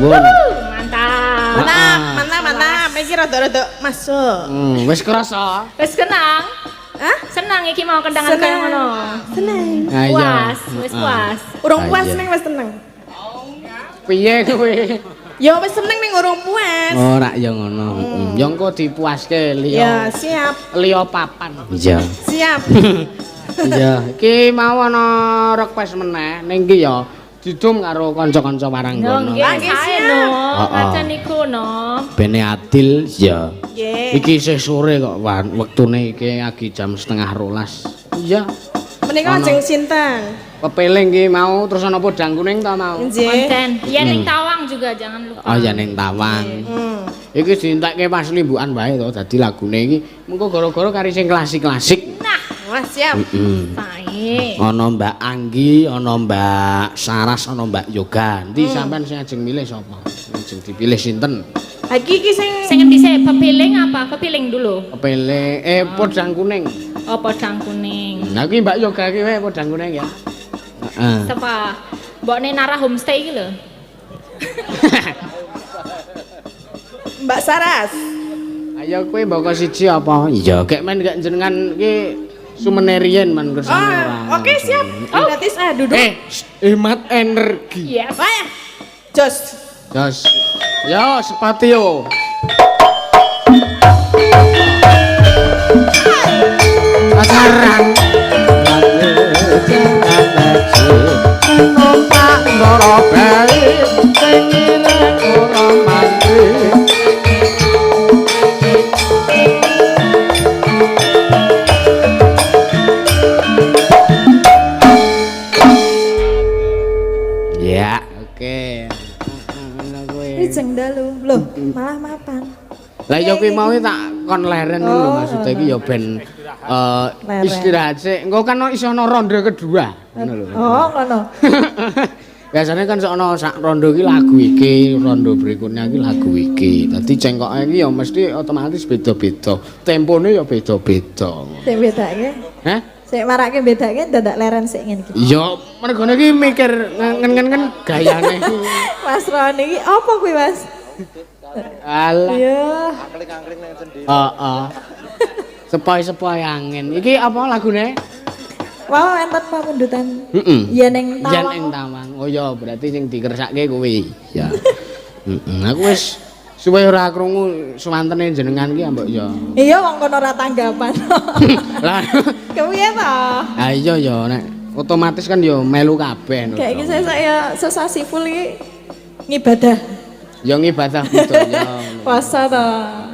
Suwun. Mantap. Mantap. Iki rada-rada masuk. Wis krasa. Wis kenang. Hah? Senang iki mau kendangan kaya ngono. Seneng. Ha iya. Puas, wis puas. Urung Ah, puas iya. ning wis tenang. Piye kowe? Ya wis seneng ning urung puas. Ora ya ngono. Ya engko dipuaske Ya, liya. siap. Liya papan. Iya. Siap. Iya, iki mau ana request meneh ning iki ya didum karo kanca-kanca waranggono. Nggih, Nggih, sae siap. no. Heeh. Pancen niku no. Bene adil ya. Nggih. Iki isih sore kok wektune iki lagi jam 11:30. Iya. Menika Ana. lajeng sinten? Pepeling iki mau terus ana podang kuning ta mau. Nggih. Konten. Ya ning Tawang juga jangan lupa. Oh ya ning Tawang. Iki dientekke pas limbukan wae to dadi lagune iki mengko gara-gara kari sing klasik-klasik. Nah, Wah, siap. sae. Ana Mbak Anggi, ana Mbak Saras, ana Mbak Yoga. Ndi sampean sing ajeng milih sapa? Ajeng dipilih sinten? Iki sing Sing ngendi sih pepiling apa? Pepiling dulu. Kepilih podang kuning. Oh, podang kuning. Nah iki Mbak Yoga iki wae podang kuning ya. Heeh. Sapa? Mbokne Nara Homestay iki lho. Mbak Saras. Ayo kowe mboko siji apa? Iya, gek men gak jenengan iki sumenerien man kersane ora. Oke, siap. Berarti saya duduk. Hemat energi. Yes. Wah, ya. Jos. Jos. Yo, sepatio. Pacaran. Numpak ndara bae sing ireng ora mati. Ya, oke. Ijeng dalu. Loh, malah mapan. Lah ya kuwi mau tak kon leren lho maksud iki ya ben istirahat sik. Engko kan iso ana ronde kedua. Ngono lho. Oh, ngono. Biasanya kan sono sak rondo iki lagu iki, rondo berikutnya iki lagu iki. Dadi cengkoke iki ya mesti otomatis beda-beda. Tempone ya beda-beda. Sing bedake. Hah? Sik marake bedake dadak leren sik ngene iki. Ya mergone iki mikir ngen-ngen gayane iki. Mas Roni iki apa kuwi, Mas? Alah. Iya. Heeh. Sepoi-sepoi angin. Iki apa lagune? Wow, enten pamundutan. Heeh. Ya ning Jan Tawang. ing Tawang. Oh ya, berarti sing dikersake kuwi. Ya. Aku wis suwe ora krungu suwantene jenengan iki ambek ya. Iya, wong kono ora tanggapan. Lah. Kepiye to? Ah iya ya nek otomatis kan ya melu kabeh. Kayak iki saya sesasi full iki ngibadah. Ya ngibadah betul ya. Puasa to.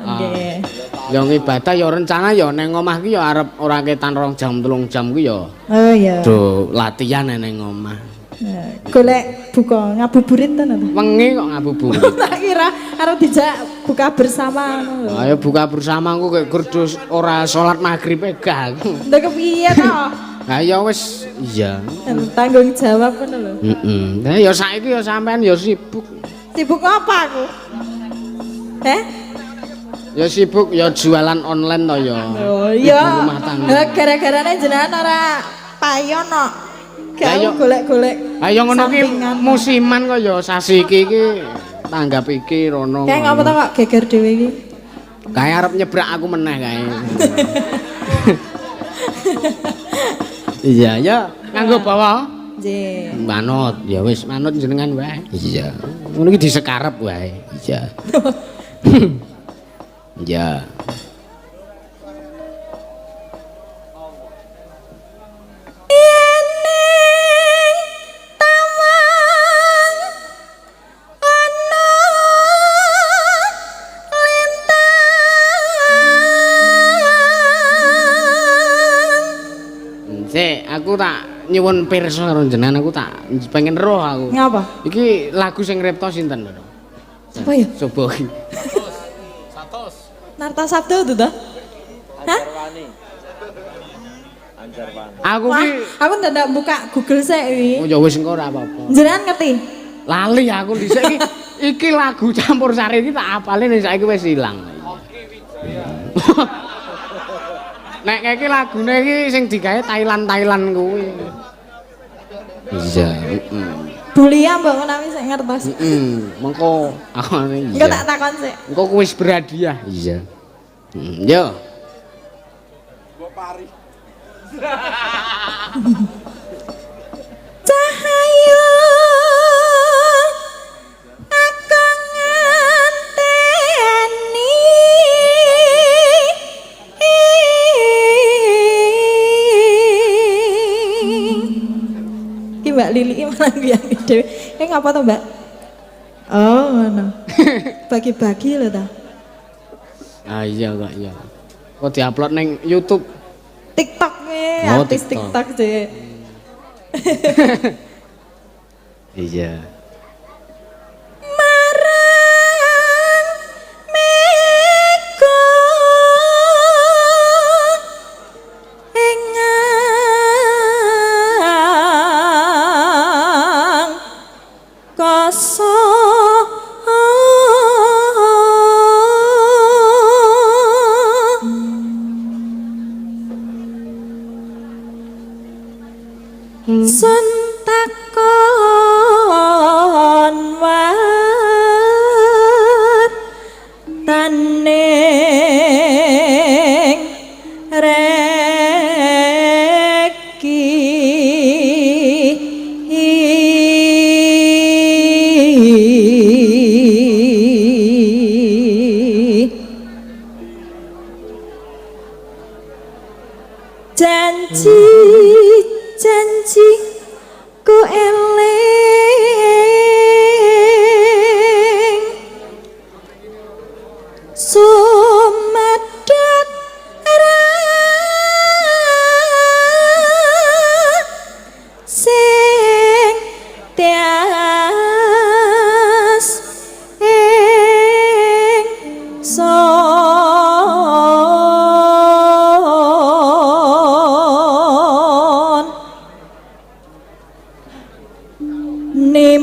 Nggih. Ya ngibadah ya rencana ya ning omah ki ya arep ora ketan 2 jam 3 jam ki ya. Oh iya. Do latihan ning omah. Golek buka ngabuburit to. Wengi kok ngabuburit. Tak kira arep dijak buka bersama ngono lho. Ayo buka bersama aku kayak kudu ora salat maghrib gak. Ndek kepiye to? Lah ya wis iya. Tanggung jawab ngono lho. Heeh. Nah ya saiki ya sampean ya sibuk. Sibuk apa aku? Ya sibuk ya jualan online to ya. Oh iya. Ibu rumah tangga. Lah gara-garane jenengan ora payon no. Lah, yo. Gak golek-golek. Ayo ngono ki sampingan. musiman kok ya sasi iki tanggap iki rono. Kayak ngapa to kok geger dhewe iki? Kayak arep nyebrak aku meneh kae. Iya ya, nganggo bawa. Nggih. Manut, ya wis manut jenengan wae. Iya. Ngono iki disekarep wae. Iya. Iya. Sik, aku tak nyuwun pirsa karo jenengan aku tak pengen roh aku. Ngapa? Iki lagu sing ngripta sinten lho? Apa ya? Coba iki. Narta Sabdo itu toh? Hah? Aku Wah, ki aku ndak buka Google sik iki. oh ya wis engko ora apa-apa. Jenengan ngerti? Lali aku dhisik iki lagu campursari iki tak apale nek saiki wis ilang. Nek iki lagune iki sing digawe Thailand kuwi. Iya, Bulia mbok menawi sik ngertos. mengko akone Engko iya. tak takon sik. Engko kuwi wis berhadiah. Iya. Yo. Cahaya aku ngenteni iki Mbak Lili iki malah biang dhewe. Ngapa to, Mbak? Oh, ngono. Bagi-bagi lho ta. Ah iya kok iya. Kok diupload ning YouTube. TikTok Oh, artis TikTok. TikTok sih. Iya. Marang meko engang koso sun takon wat taning reki janji janji ku eling sumedat sing tias ing son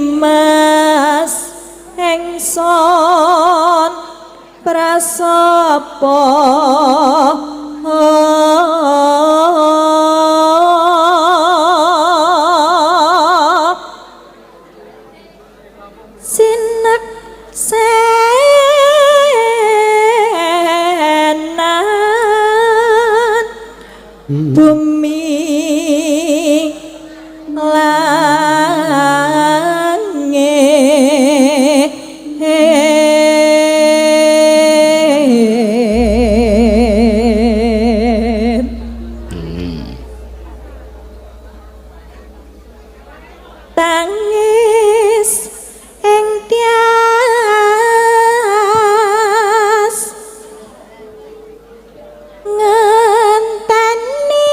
Nimas engson prasapa sinek senan bumi langit tangis ing tias ngenteni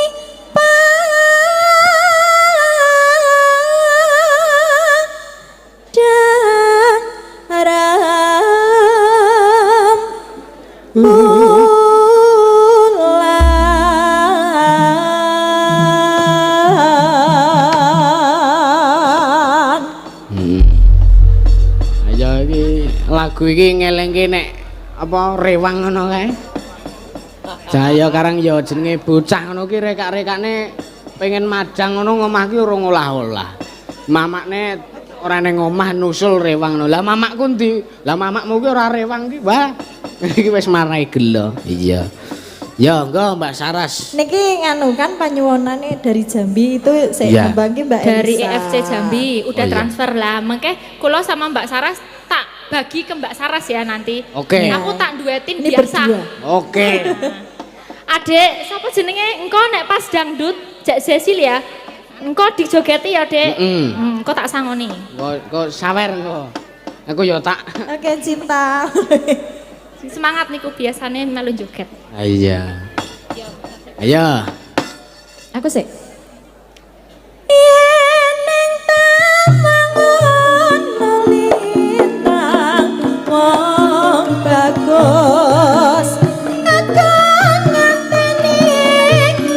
padaram bulan Ayo iki lagu iki ngelingke nek apa rewang ngono kae. Jaya karang ya jenenge bocah ngono ki rekak-rekane pengen madang ngono ngomah ki ora ngolah-olah. Mamakne ora ning omah nusul rewang ngono. Lah mamakku ndi? Lah mamakmu ki ora rewang ki, wah. Iki wis marai gelo. Iya. Ya, engko Mbak Saras. niki nganu kan panyuwunane dari Jambi itu saya Iya. ngembangi Mbak Dari Elisa. EFC Jambi udah Oh, iya. transfer lah. Mengke kula sama Mbak Saras tak bagi ke Mbak Saras ya nanti. Oke. Aku tak duetin Ini biasa. berdua. Oke. Adek, siapa jenenge? Engko nek pas dangdut Jak Cecil ya. Engko dijogeti ya, Dek. Engko tak sangoni. Kok sawer engko. Aku ya tak. Oke cinta. Semangat niku biasanya melu joget. Iya. Ayo. Aku sih. Yen ning tamangun lintang wong bagus akan ngenteni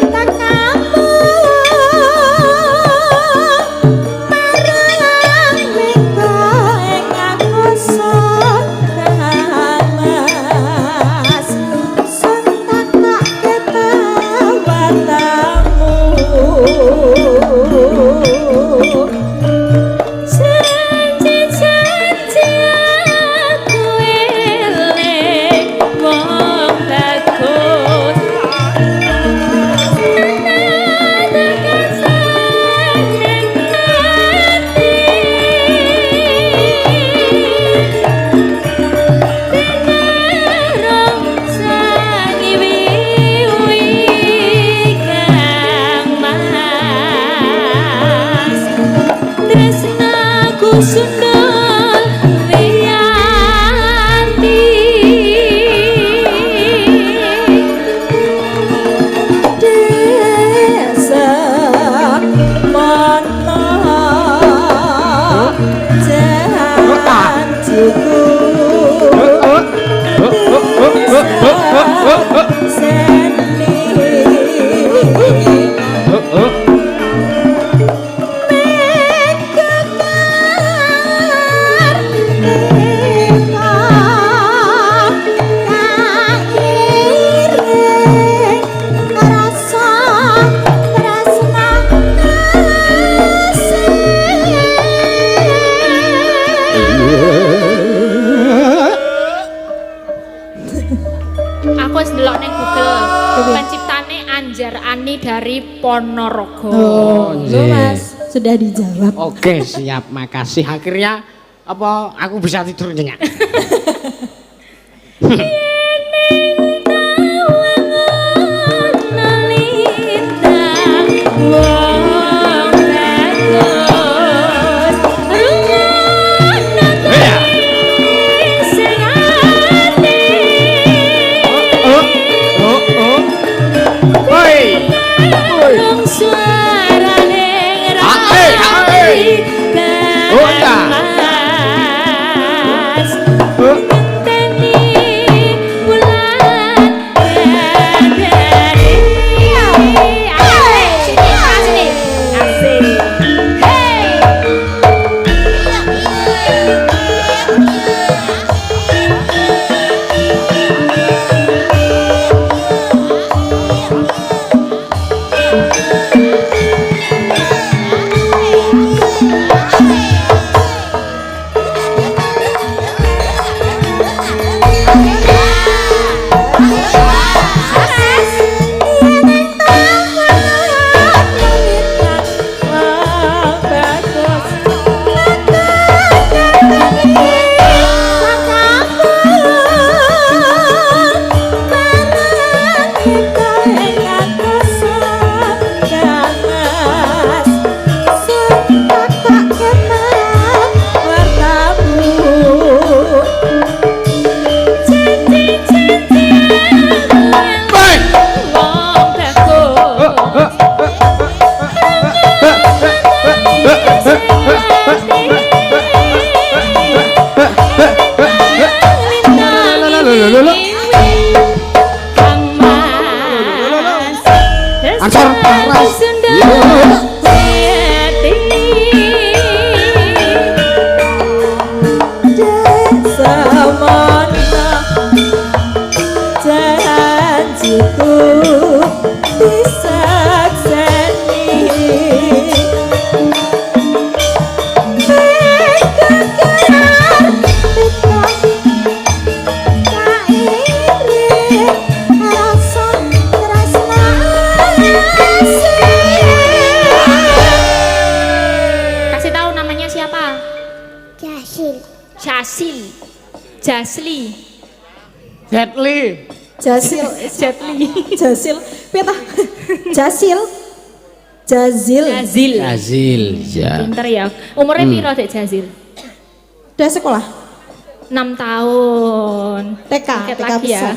tak kamu marang miko ing aku sokamas sentak tak ketawatamu sundul wiyanti desa mana janjiku Aku wis ndelok ning Google. Penciptane Anjar Ani dari Ponorogo. Oh, nggih. Mas, sudah dijawab. Oke, siap. Makasih. Akhirnya apa aku bisa tidur nyenyak. Ansor paras. Jasli. Jetli. Jasil. Jetli. Jasil. Peta. Jasil. Jazil. Jazil. Jazil, ya. Pinter ya. Umurnya piro Dek Jazil? Udah sekolah? 6 tahun. TK, Tiket TK lagi ya. besar.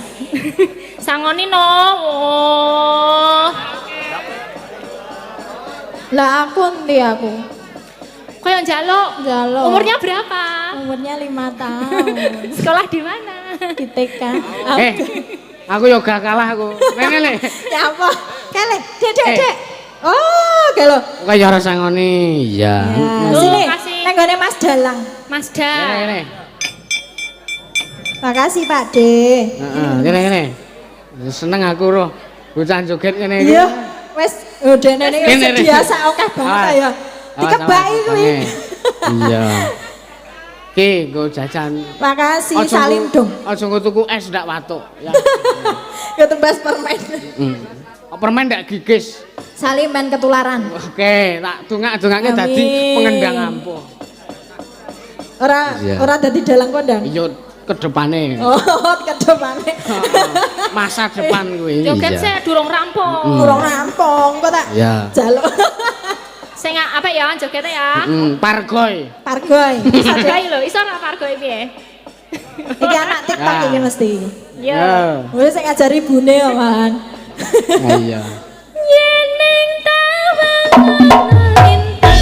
Sangoni no. Oh. Lah aku nanti aku. Kok yang jaluk? Jaluk. Umurnya berapa? Umurnya 5 tahun. Sekolah di mana? Di TK. Aku yoga kalah aku. Rene. Ya apa? Kele, Dek. Oh, kelo. Kok ya ora sangoni. Ya. Sini. kasih. Nang gone Mas Dalang. Mas Da. Rene. Makasih Pak D. Heeh, kene. Seneng aku roh. Bocah joget ngene iki. Iya. Wes udene iki Kene, Rene. biasa akeh banget ya. Dikebaki kuwi. Iya. Ki, nggo jajan. Makasih salim dong. Aja nggo tuku es ndak watuk. Ya. Ya tembas permen. Permen ndak gigis. Salim men ketularan. Oke, tak dongak-dongake dadi Amin. pengendang ampuh. Iya. Ora dadi dalang kondang. Iya, ke depane. Oh, ke depane. Masa depan kuwi. Joget saya durung rampung. Kurang rampung kok tak Iya. jaluk. Sing apa ya jogetnya ya? Pargoy. Pargoy. Pargoy lho, iso ora pargoy piye? Iki anak TikTok iki mesti. Yo. Wis sing ngajari ibune ya, Man. Iya. Yening tawang lintang.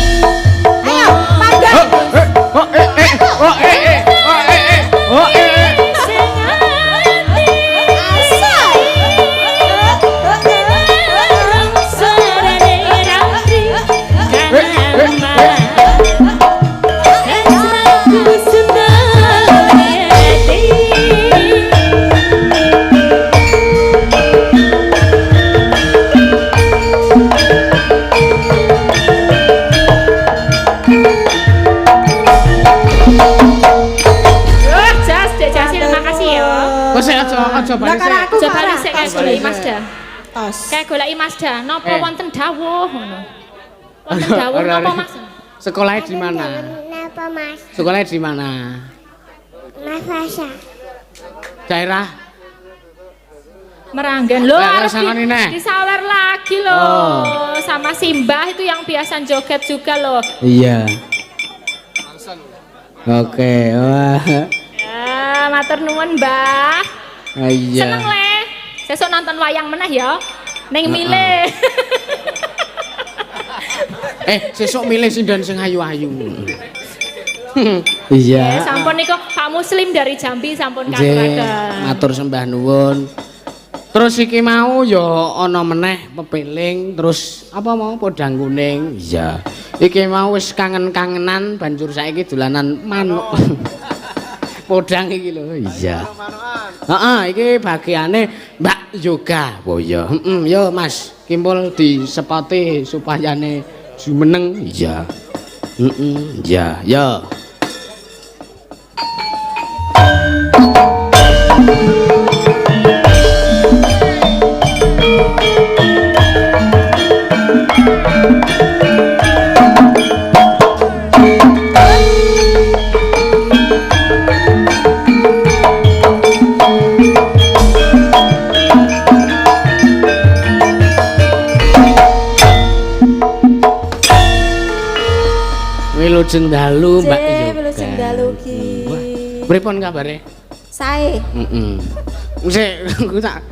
Ayo, Pargoy. Sing ati Asal. sarane rantri kanama. Aku senang hati. Jas, Dek Jasil, makasih ya. Kok sik aja Lah karena aku Coba marah. dhisik kayak goleki Mazda. Tos. Kayak goleki Mazda, napa wonten dawuh ngono. Wonten dawuh Ora, napa ora. Mas? Sekolahnya di mana? Kenapa Mas? Sekolahnya di mana? Mas Fasha. Daerah? Meranggan loh, Lah, harus sangoni neh. disawer lagi loh. Oh. Sama Simbah itu yang biasa joget juga loh. Iya. Oke, wah. Ya, matur nuwun, Mbah. Iya. Seneng le. Sesuk nonton wayang meneh ya. Ning milih. Sesuk milih sindan sing ayu-ayu. Iya. Sampun niku Pak Muslim dari Jambi sampun Nggih, katuraken. matur sembah nuwun. Terus iki mau ya ana meneh pepiling, terus apa mau podang kuning. Iya. Iki mau wis kangen-kangenan banjur saiki dolanan manuk. Podang iki lho. Iya. Heeh, iki bagiane Mbak Yoga. Oh iya. Yo Mas, kimpul disepoti supayane jumeneng. Iya. Iya, yo. Wilujeng dalu Mbak Yoga. Wilujeng dalu ki. Wah, pripun kabare? Sae. Sik, aku tak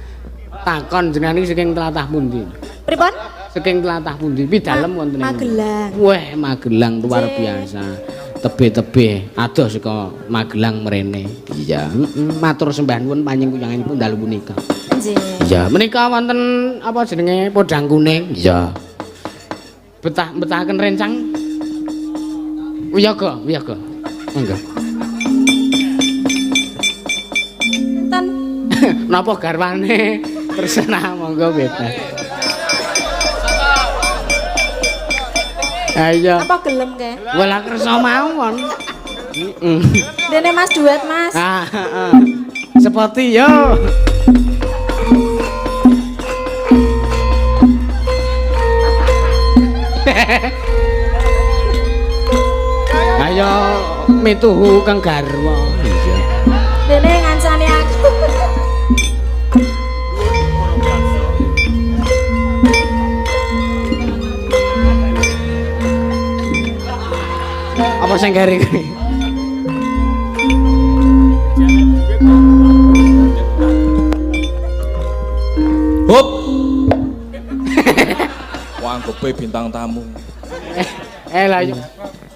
takon jenengan iki saking tlatah pundi? Pripun? Saking tlatah pundi? Pidalem wonten ing Magelang. Wah, Magelang luar biasa. Tebih-tebih adoh saka Magelang mrene. Iya, matur sembah nuwun panjenenganipun dalu punika. Nggih. Iya, menika wonten apa jenenge podang kuning? Iya. Betahaken rencang. Wiyaga. Monggo. Enten. Napa garwane? Terserah monggo bebas. Ayo. Apa gelem ke? Wala kersa mawon. Dene Mas duet, Mas. Sepoti yo. Ayo mituhu kang garwa. Iya. Dene ngancani aku. Apa sing keri kuwi? Hop. Wah, gope bintang tamu. Lah yo.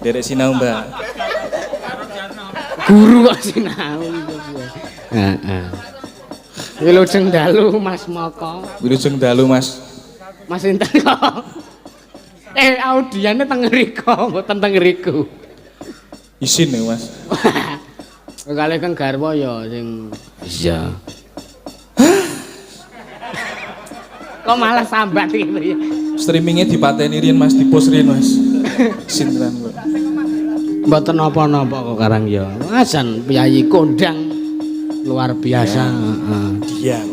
Derek sinau, Mbak. Guru kok sinau. Heeh. Wilujeng dalu Mas Moko. Wilujeng dalu, Mas. Mas Inten kok. Audiane teng ngriko, mboten teng ngriku. Isin ya, Mas. Kalih kang garwa ya sing iya. Kok malah sambat gitu ya. Streamingnya dipateni riyen, Mas, di-post riyen, Mas. Isin tenan, Mbak. Mboten napa-napa kok karang ya. Asan piyayi kondang luar biasa, heeh. Diam.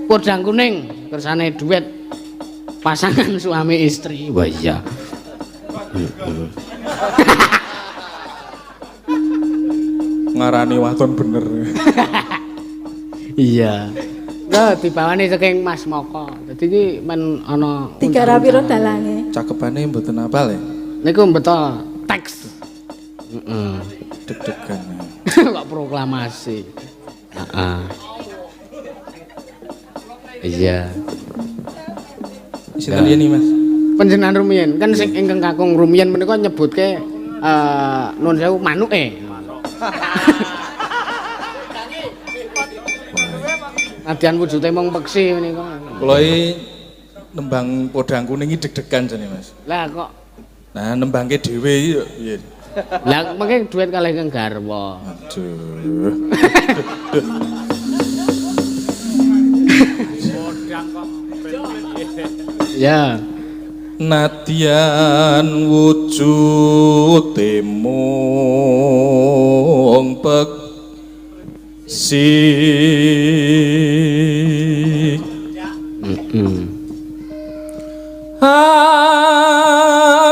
Podang kuning kersane duet pasangan suami istri. Wah iya. Ngarani waton bener. Iya. Lho dibawane saking Mas Moko. Dadi iki men ana Tiga rapiro dalange. cakepane mboten apal ya. Niku betul teks. Heeh. Deg-degan. Kok proklamasi. Heeh. Iya. Sinten yen Mas? Panjenengan rumiyin kan sing ingkang kakung rumiyin menika nyebutke nuwun sewu manuke. Nadyan wujude mung peksi menika. Kula nembang podang kuning iki deg-degan jane Mas. Lah kok Nah nembangke dhewe iki piye? lah mengke duit kalih kang garwa. Aduh. Ya. Nadyan wujude mung peksi.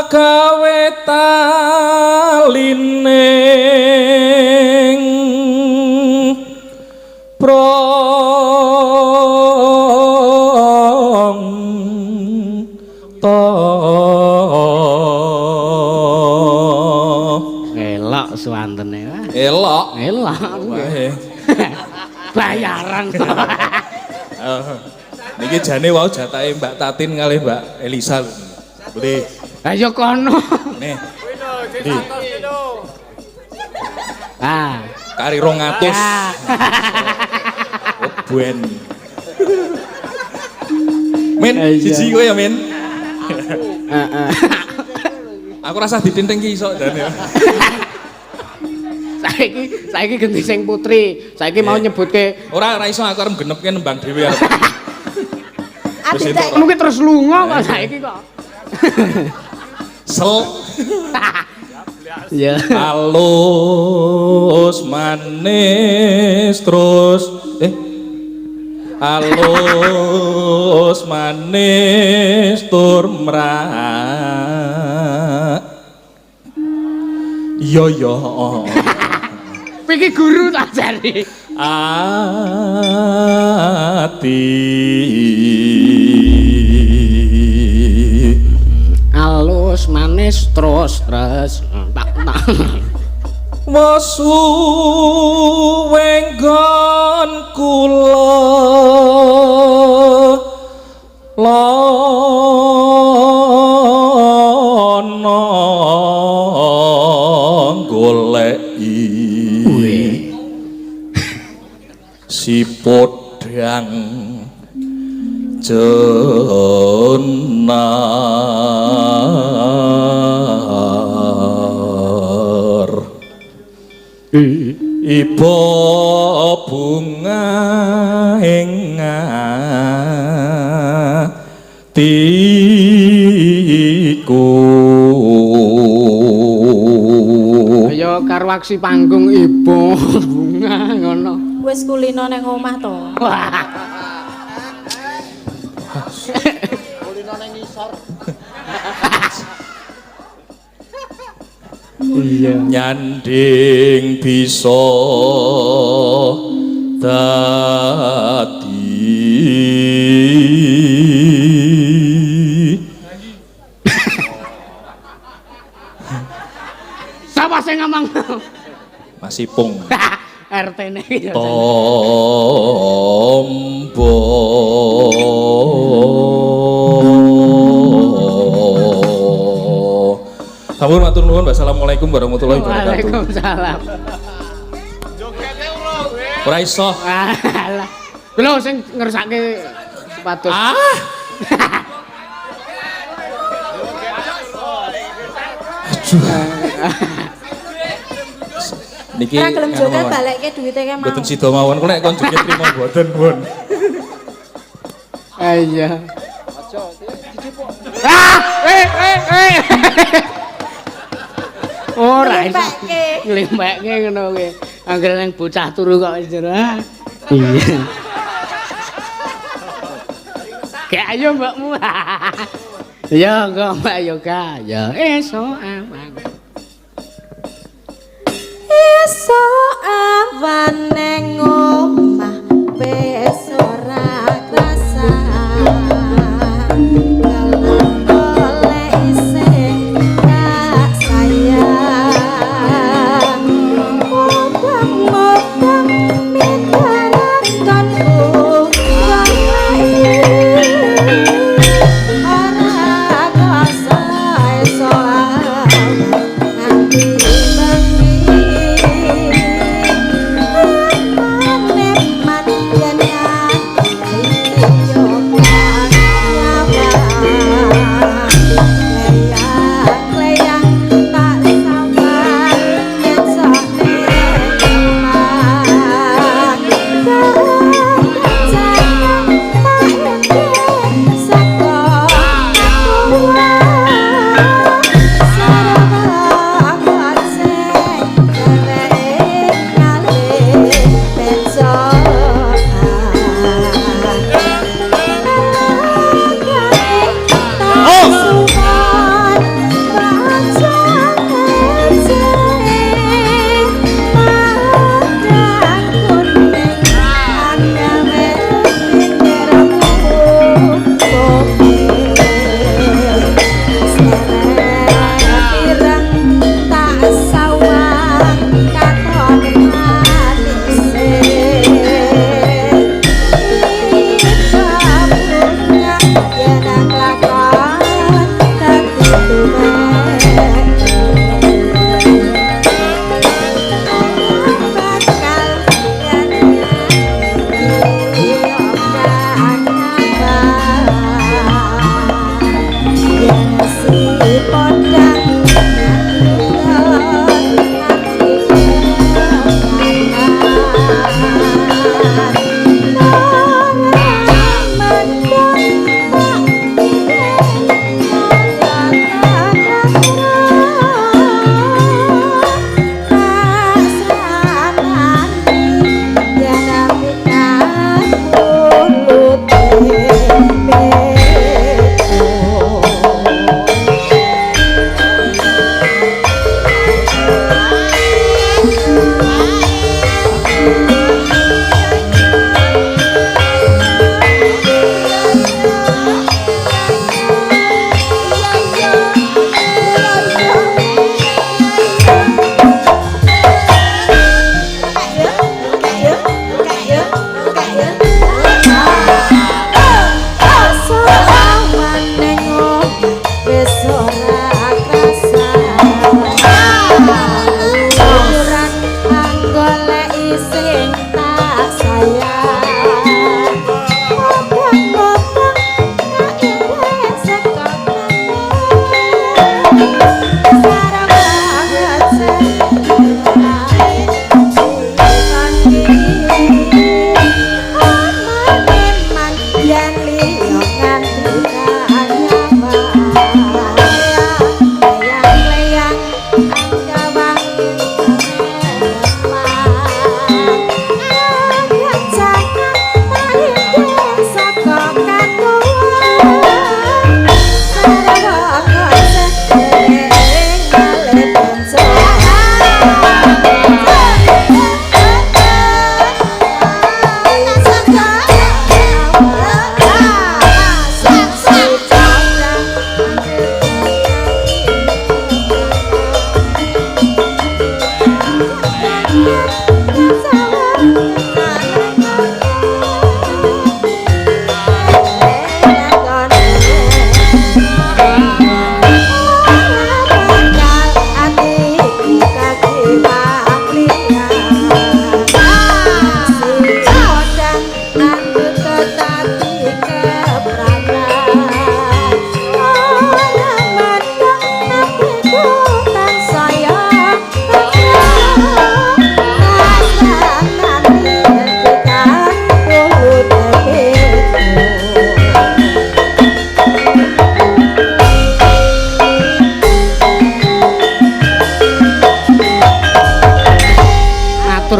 Gawe talining prong to Elok suwantene. elok Elok. wae. Bayaran. Niki jane wau jatahe Mbak Tatin kalih Mbak Elisa lho. Budi. Ayo kono. Nih. Budi. Ah. Kari 200. Ah. Buen. Min, Iya. siji kowe ya, Min. Heeh. Aku rasa ditinting ki iso jane. Saiki ganti sing putri. Saiki mau nyebutke Ora iso aku arep genepke nembang dhewe arep. Wis Adik entuk. mungkin terus lunga kok saiki kok. Sel. Ya. Alus manis terus alus manis tur mrak. Yo yo. Iki guru tak jari. Ati Alus manis terus tak. Wasu wenggon kula lono goleki si podang jenar iba bunga ing atiku Ayo karo aksi panggung ibu bunga ngono. Wis kulino nang omah to. Iya. Nyanding bisa dadi Sapa sing ngomong? Mas Ipung RT-ne iki. tombo Sampun matur nuwun. Wassalamualaikum warahmatullahi wabarakatuh. Waalaikumsalam. Ora iso. Alah. Lho sing ngersake sepatu. Niki Ora gelem anu joget mawon. balekke duwite ke mau. Mboten sida mawon kok nek kon joget trimo mboten pun. Iya. Ora iso. Nglimpekke ngono kuwi. Anggere nang bocah turu kok wis jero. Iya. Kayak ayo mbakmu. Ya kok Mbak Yoga. Ya esok awan. Esok awan neng omah wis ora krasa. Kalau golek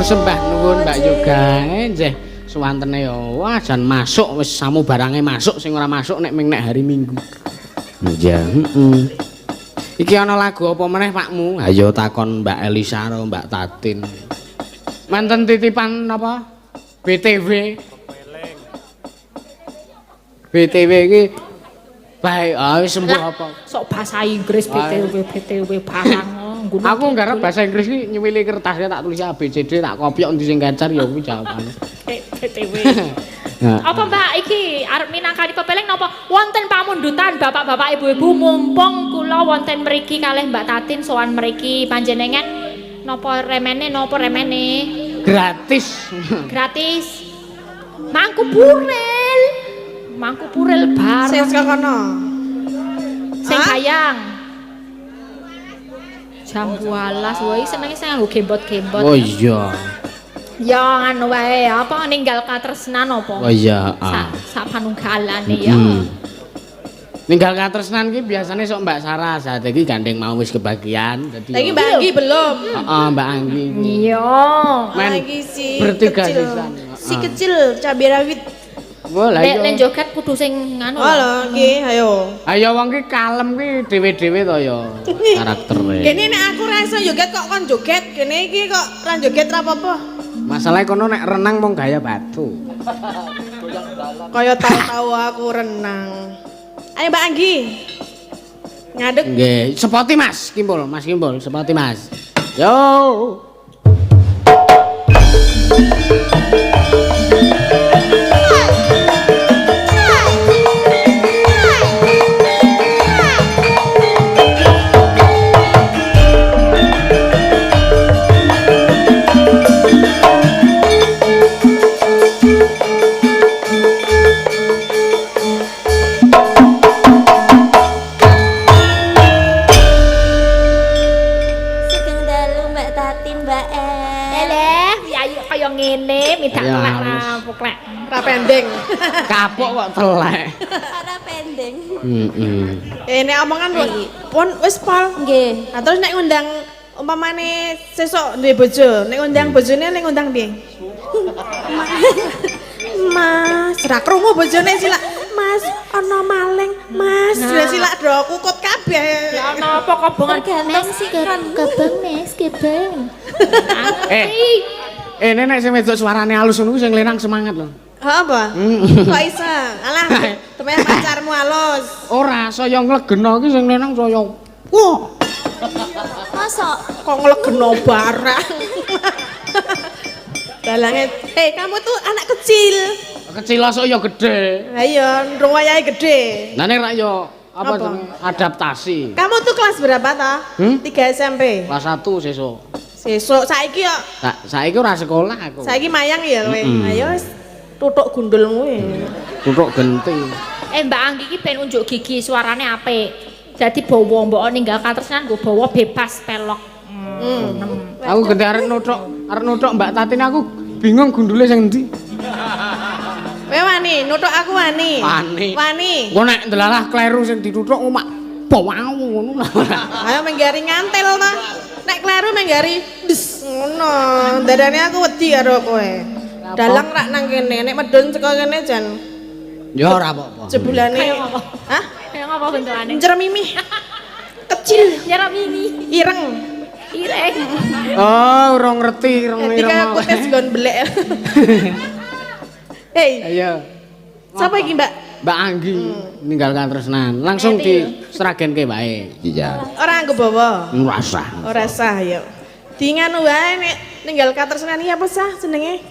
sembah nuwun Mbak Yoga. Nggih, suwantene ya wah jan masuk wis samu barange masuk sing ora masuk nek ming nek hari Minggu. Iya, heeh. Iki ana lagu apa meneh Pakmu? Ayo takon Mbak Elisa karo Mbak Tatin. Manten titipan apa? BTW. BTW iki bae wis sembuh apa? Sok bahasa Inggris BTW barang. Aku nggarap bahasa Inggris iki nyuwili kertasnya tak tulis ABCD tak kopiok endi sing gancar ya kuwi jawabane. BTW. Apa Mbak iki arep minangkani pepeleng napa wonten pamundutan bapak-bapak ibu-ibu mumpung kula wonten mriki kalih Mbak Tatin sowan mriki panjenengan napa remene Gratis. gratis mangku purel bar Sing saka kono. sing hayang jam 12 wae senenge sing nganggo gembot-gembot Oh iya. ya anu wae apa ninggal katresnan apa Oh iya. sak panunggalane ya Ninggal katresnan ki biasane sok Mbak Sarah, saat iki gandeng mau wis kebagian. Dadi Lagi Mbak Anggi belum. Heeh, Mbak Anggi. iya Men Lagi si bertiga kecil. sisan. Si kecil cabai rawit. Wah, lah nek iya. joget kudu sing anu Halo, nggih, ayo. Ayo wong ki kalem ki dhewe-dhewe to ya karaktere. Kene nek aku ra iso joget kok kon joget, kene iki kok ra joget ra apa-apa. Masalah kono nek renang mung gaya batu. Kaya tau-tau aku renang. Ayo Mbak Anggi. Ngadeg. Nggih, sepoti Mas Kimpul, Mas Kimpul, sepoti Mas. Yo. Sugeng dalu Mbak Tatin, Mbak eleh ayo kaya ngene minta Ya, telak harus. rampuk lek Ra pendeng. Kapok kok telek. Ora pendeng. Heeh. Nek omongan pun wis pol. Nggih. Nah, terus nek ngundang umpamane sesuk duwe bojo, nek ngundang bojone nek ngundang piye? Mas, ra krungu bojone silak. Mas, ana maling. Mas, silak do kukut kabeh. ya ana apa kobongan Tergantung sih kebeng Mas, kebeng. Nek nek sing wedok suarane halus ngono sing lenang semangat lho. Ha apa? Kok iso? Alah, temen pacarmu halus. Ora saya nglegeno iki sing lenang saya. Wah, Mosok Kok nglegeno barang. Dalange, kamu tuh anak kecil. kecil sok ya gedhe. Lah iya, ndrung wayahe gede. Nah nek rak yo apa Apa? jenenge adaptasi. Kamu tuh kelas berapa ta? 3 SMP. Kelas 1 sesuk. Sesuk saiki yo, Saiki ora sekolah aku. saiki mayang ya kowe. Ayo wis tutuk gundulmu ya. Tutuk genti. Mbak Anggi iki ben unjuk gigi suarane apik dadi bawa mbok ninggal katresnan nggo bawa bebas pelok Aku gede arep nutuk Mbak Tatin aku bingung gundule sing endi. Kowe wani, nutuk aku wani. Wani. Wani. Engko nek ndelalah kleru sing ditutuk omak bawau ngono lah. Ayo menggari ngantil ta. Nek kleru menggari des ngono. Dadane aku wedi karo kowe. Dalang rak nang kene, nek medun saka kene jan Ya ora apa-apa. jebulane. Hah? kaya ngapa bentukane Jeremimi. Kecil, nyerap ini ireng. ireng Oh, ora ngerti, ora Dadi kaya ngerti. kutis gon belek. Hei, Ayo. sapa iki, Mbak? Mbak Anggi ninggalkan tresnan. Langsung diseragenke wae. Iya. Ora nggo bawa. Ora usah. Ora sah ya. Di nganu wae nek ninggal katresnan iki apa sah jenenge?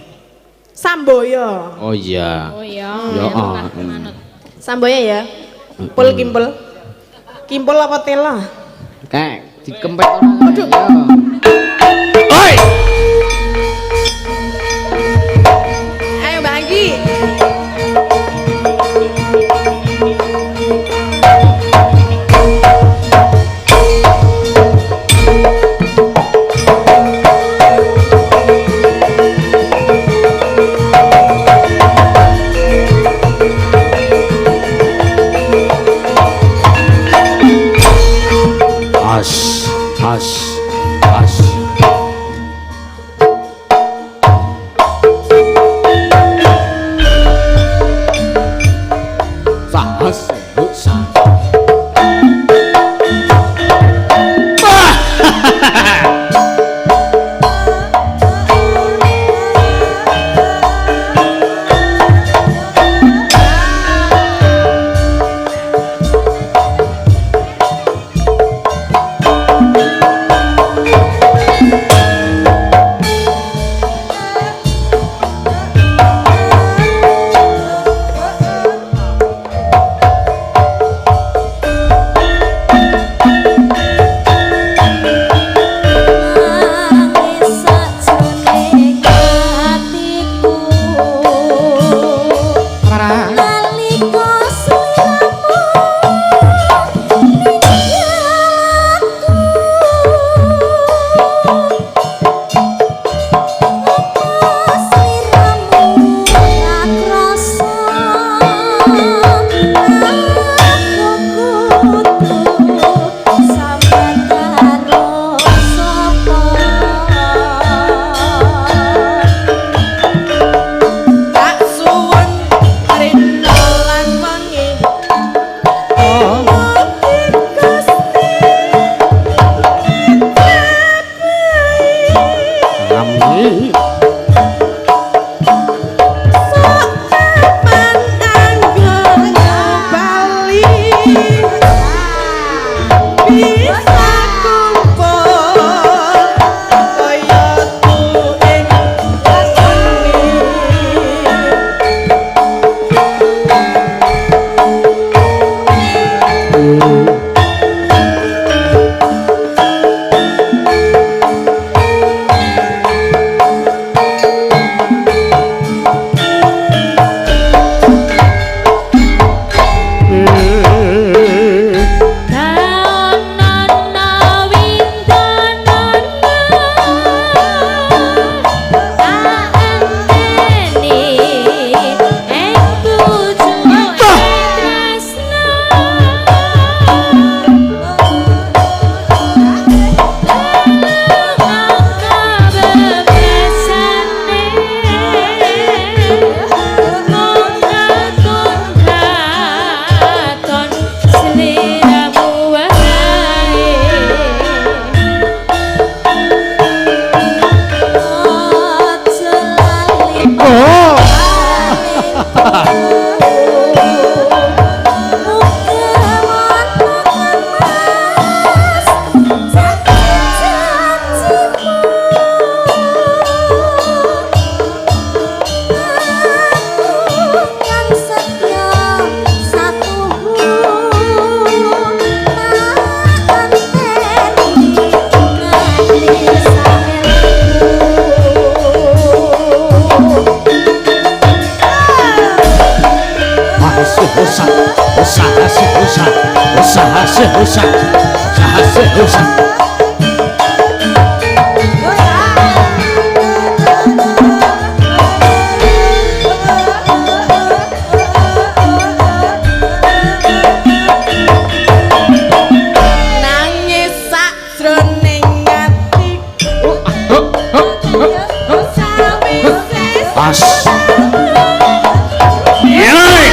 Samboyo. Oh iya. oh iya Ya, Samboyo ya. Pul kimpul. Kimpul apa tela? Kayak dikempet ora. Aduh. Oi. Ayo Mbak Anggi. As. Sahase usah. Sahase usah. Nangis sakjroning atiku sawise Pas. Yoi.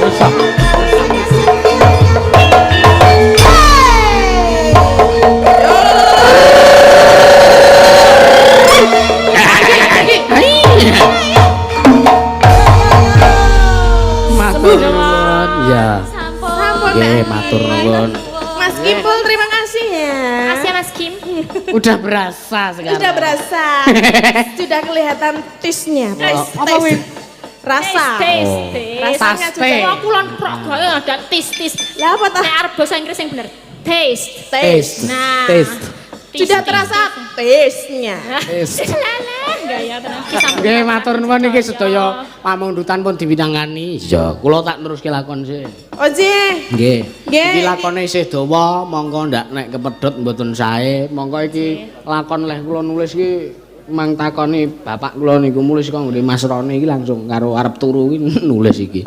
Usah. Matur nuwun ya. Nggih, matur nuwun. Mas Kimpul, terima kasih ya. Makasih ya Mas Kim. Udah berasa sekarang. Sudah berasa. Sudah kelihatan tisnya. Apa wih? Rasa. Rasanya Taste. juga aku lan prok gawe ada tis. Lah apa tah? Nek arep bahasa Inggris yang bener. Taste. Taste. Nah. Taste. Sudah terasa taste-nya. Lalen gaya tenan kisah. Nggih, matur nuwun niki sedaya pamundutan pun diwidangani. Iya, kula tak neruske lakon sih. Oje. Nggih. Nggih. Iki lakone isih dawa, monggo ndak nek kepedhot mboten sae. Monggo iki lakon leh kula nulis iki mang takoni bapak kula niku nulis kok nggone Mas Rone iki langsung karo arep turu iki nulis iki.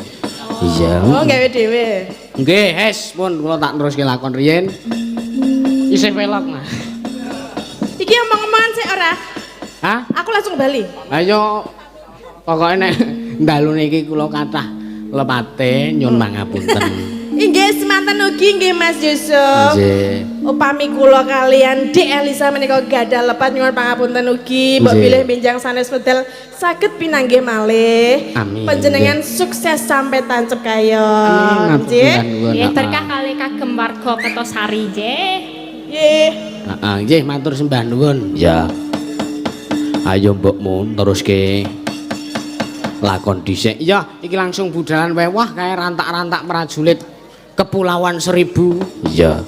Iya. Oh, gawe dhewe. Nggih, hes pun kula tak neruske lakon riyen. Isih velok, Mas. Iki omong-omongan sik ora? Hah? Aku langsung bali. Ayo pokoke nek dalu niki kula kathah lepate nyun mangapunten. Inggih semanten ugi nggih Mas Yusuf. Nggih. Upami kula kalian Dik Elisa menika gadah lepat nyuwun pangapunten ugi mbok Nggih. bilih benjang sanes medal saged pinanggih malih. Amin. Panjenengan sukses sampai tancep kaya. Amin. Nggih. Nggih berkah kali kagem warga Kertosari nggih. Nggih. Heeh, nggih matur sembah nuwun. Ya. Ayo mbokmu teruske lakon dhisik. Ya, iki langsung budalan wewah kae rantak-rantak prajurit Kepulauan Seribu. Ya.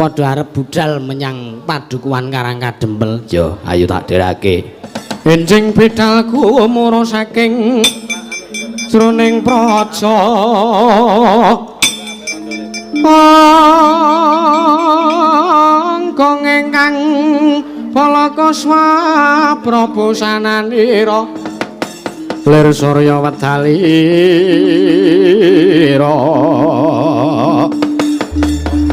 Padha arep budal menyang padukuhan Karangkadempel. Ya, ayo tak derake. Enjing bedalku mara saking jroning praja. Angkong ingkang Palakaswa prabusananira lir surya wedalira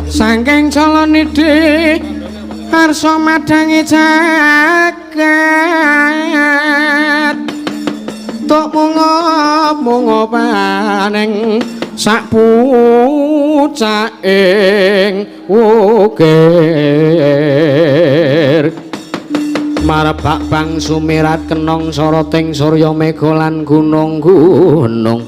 saking calanidhi arsa madangi jagat tok mungo paning sapucaing ukir marebak bang sumirat kenong soroting surya mega lan gunung-gunung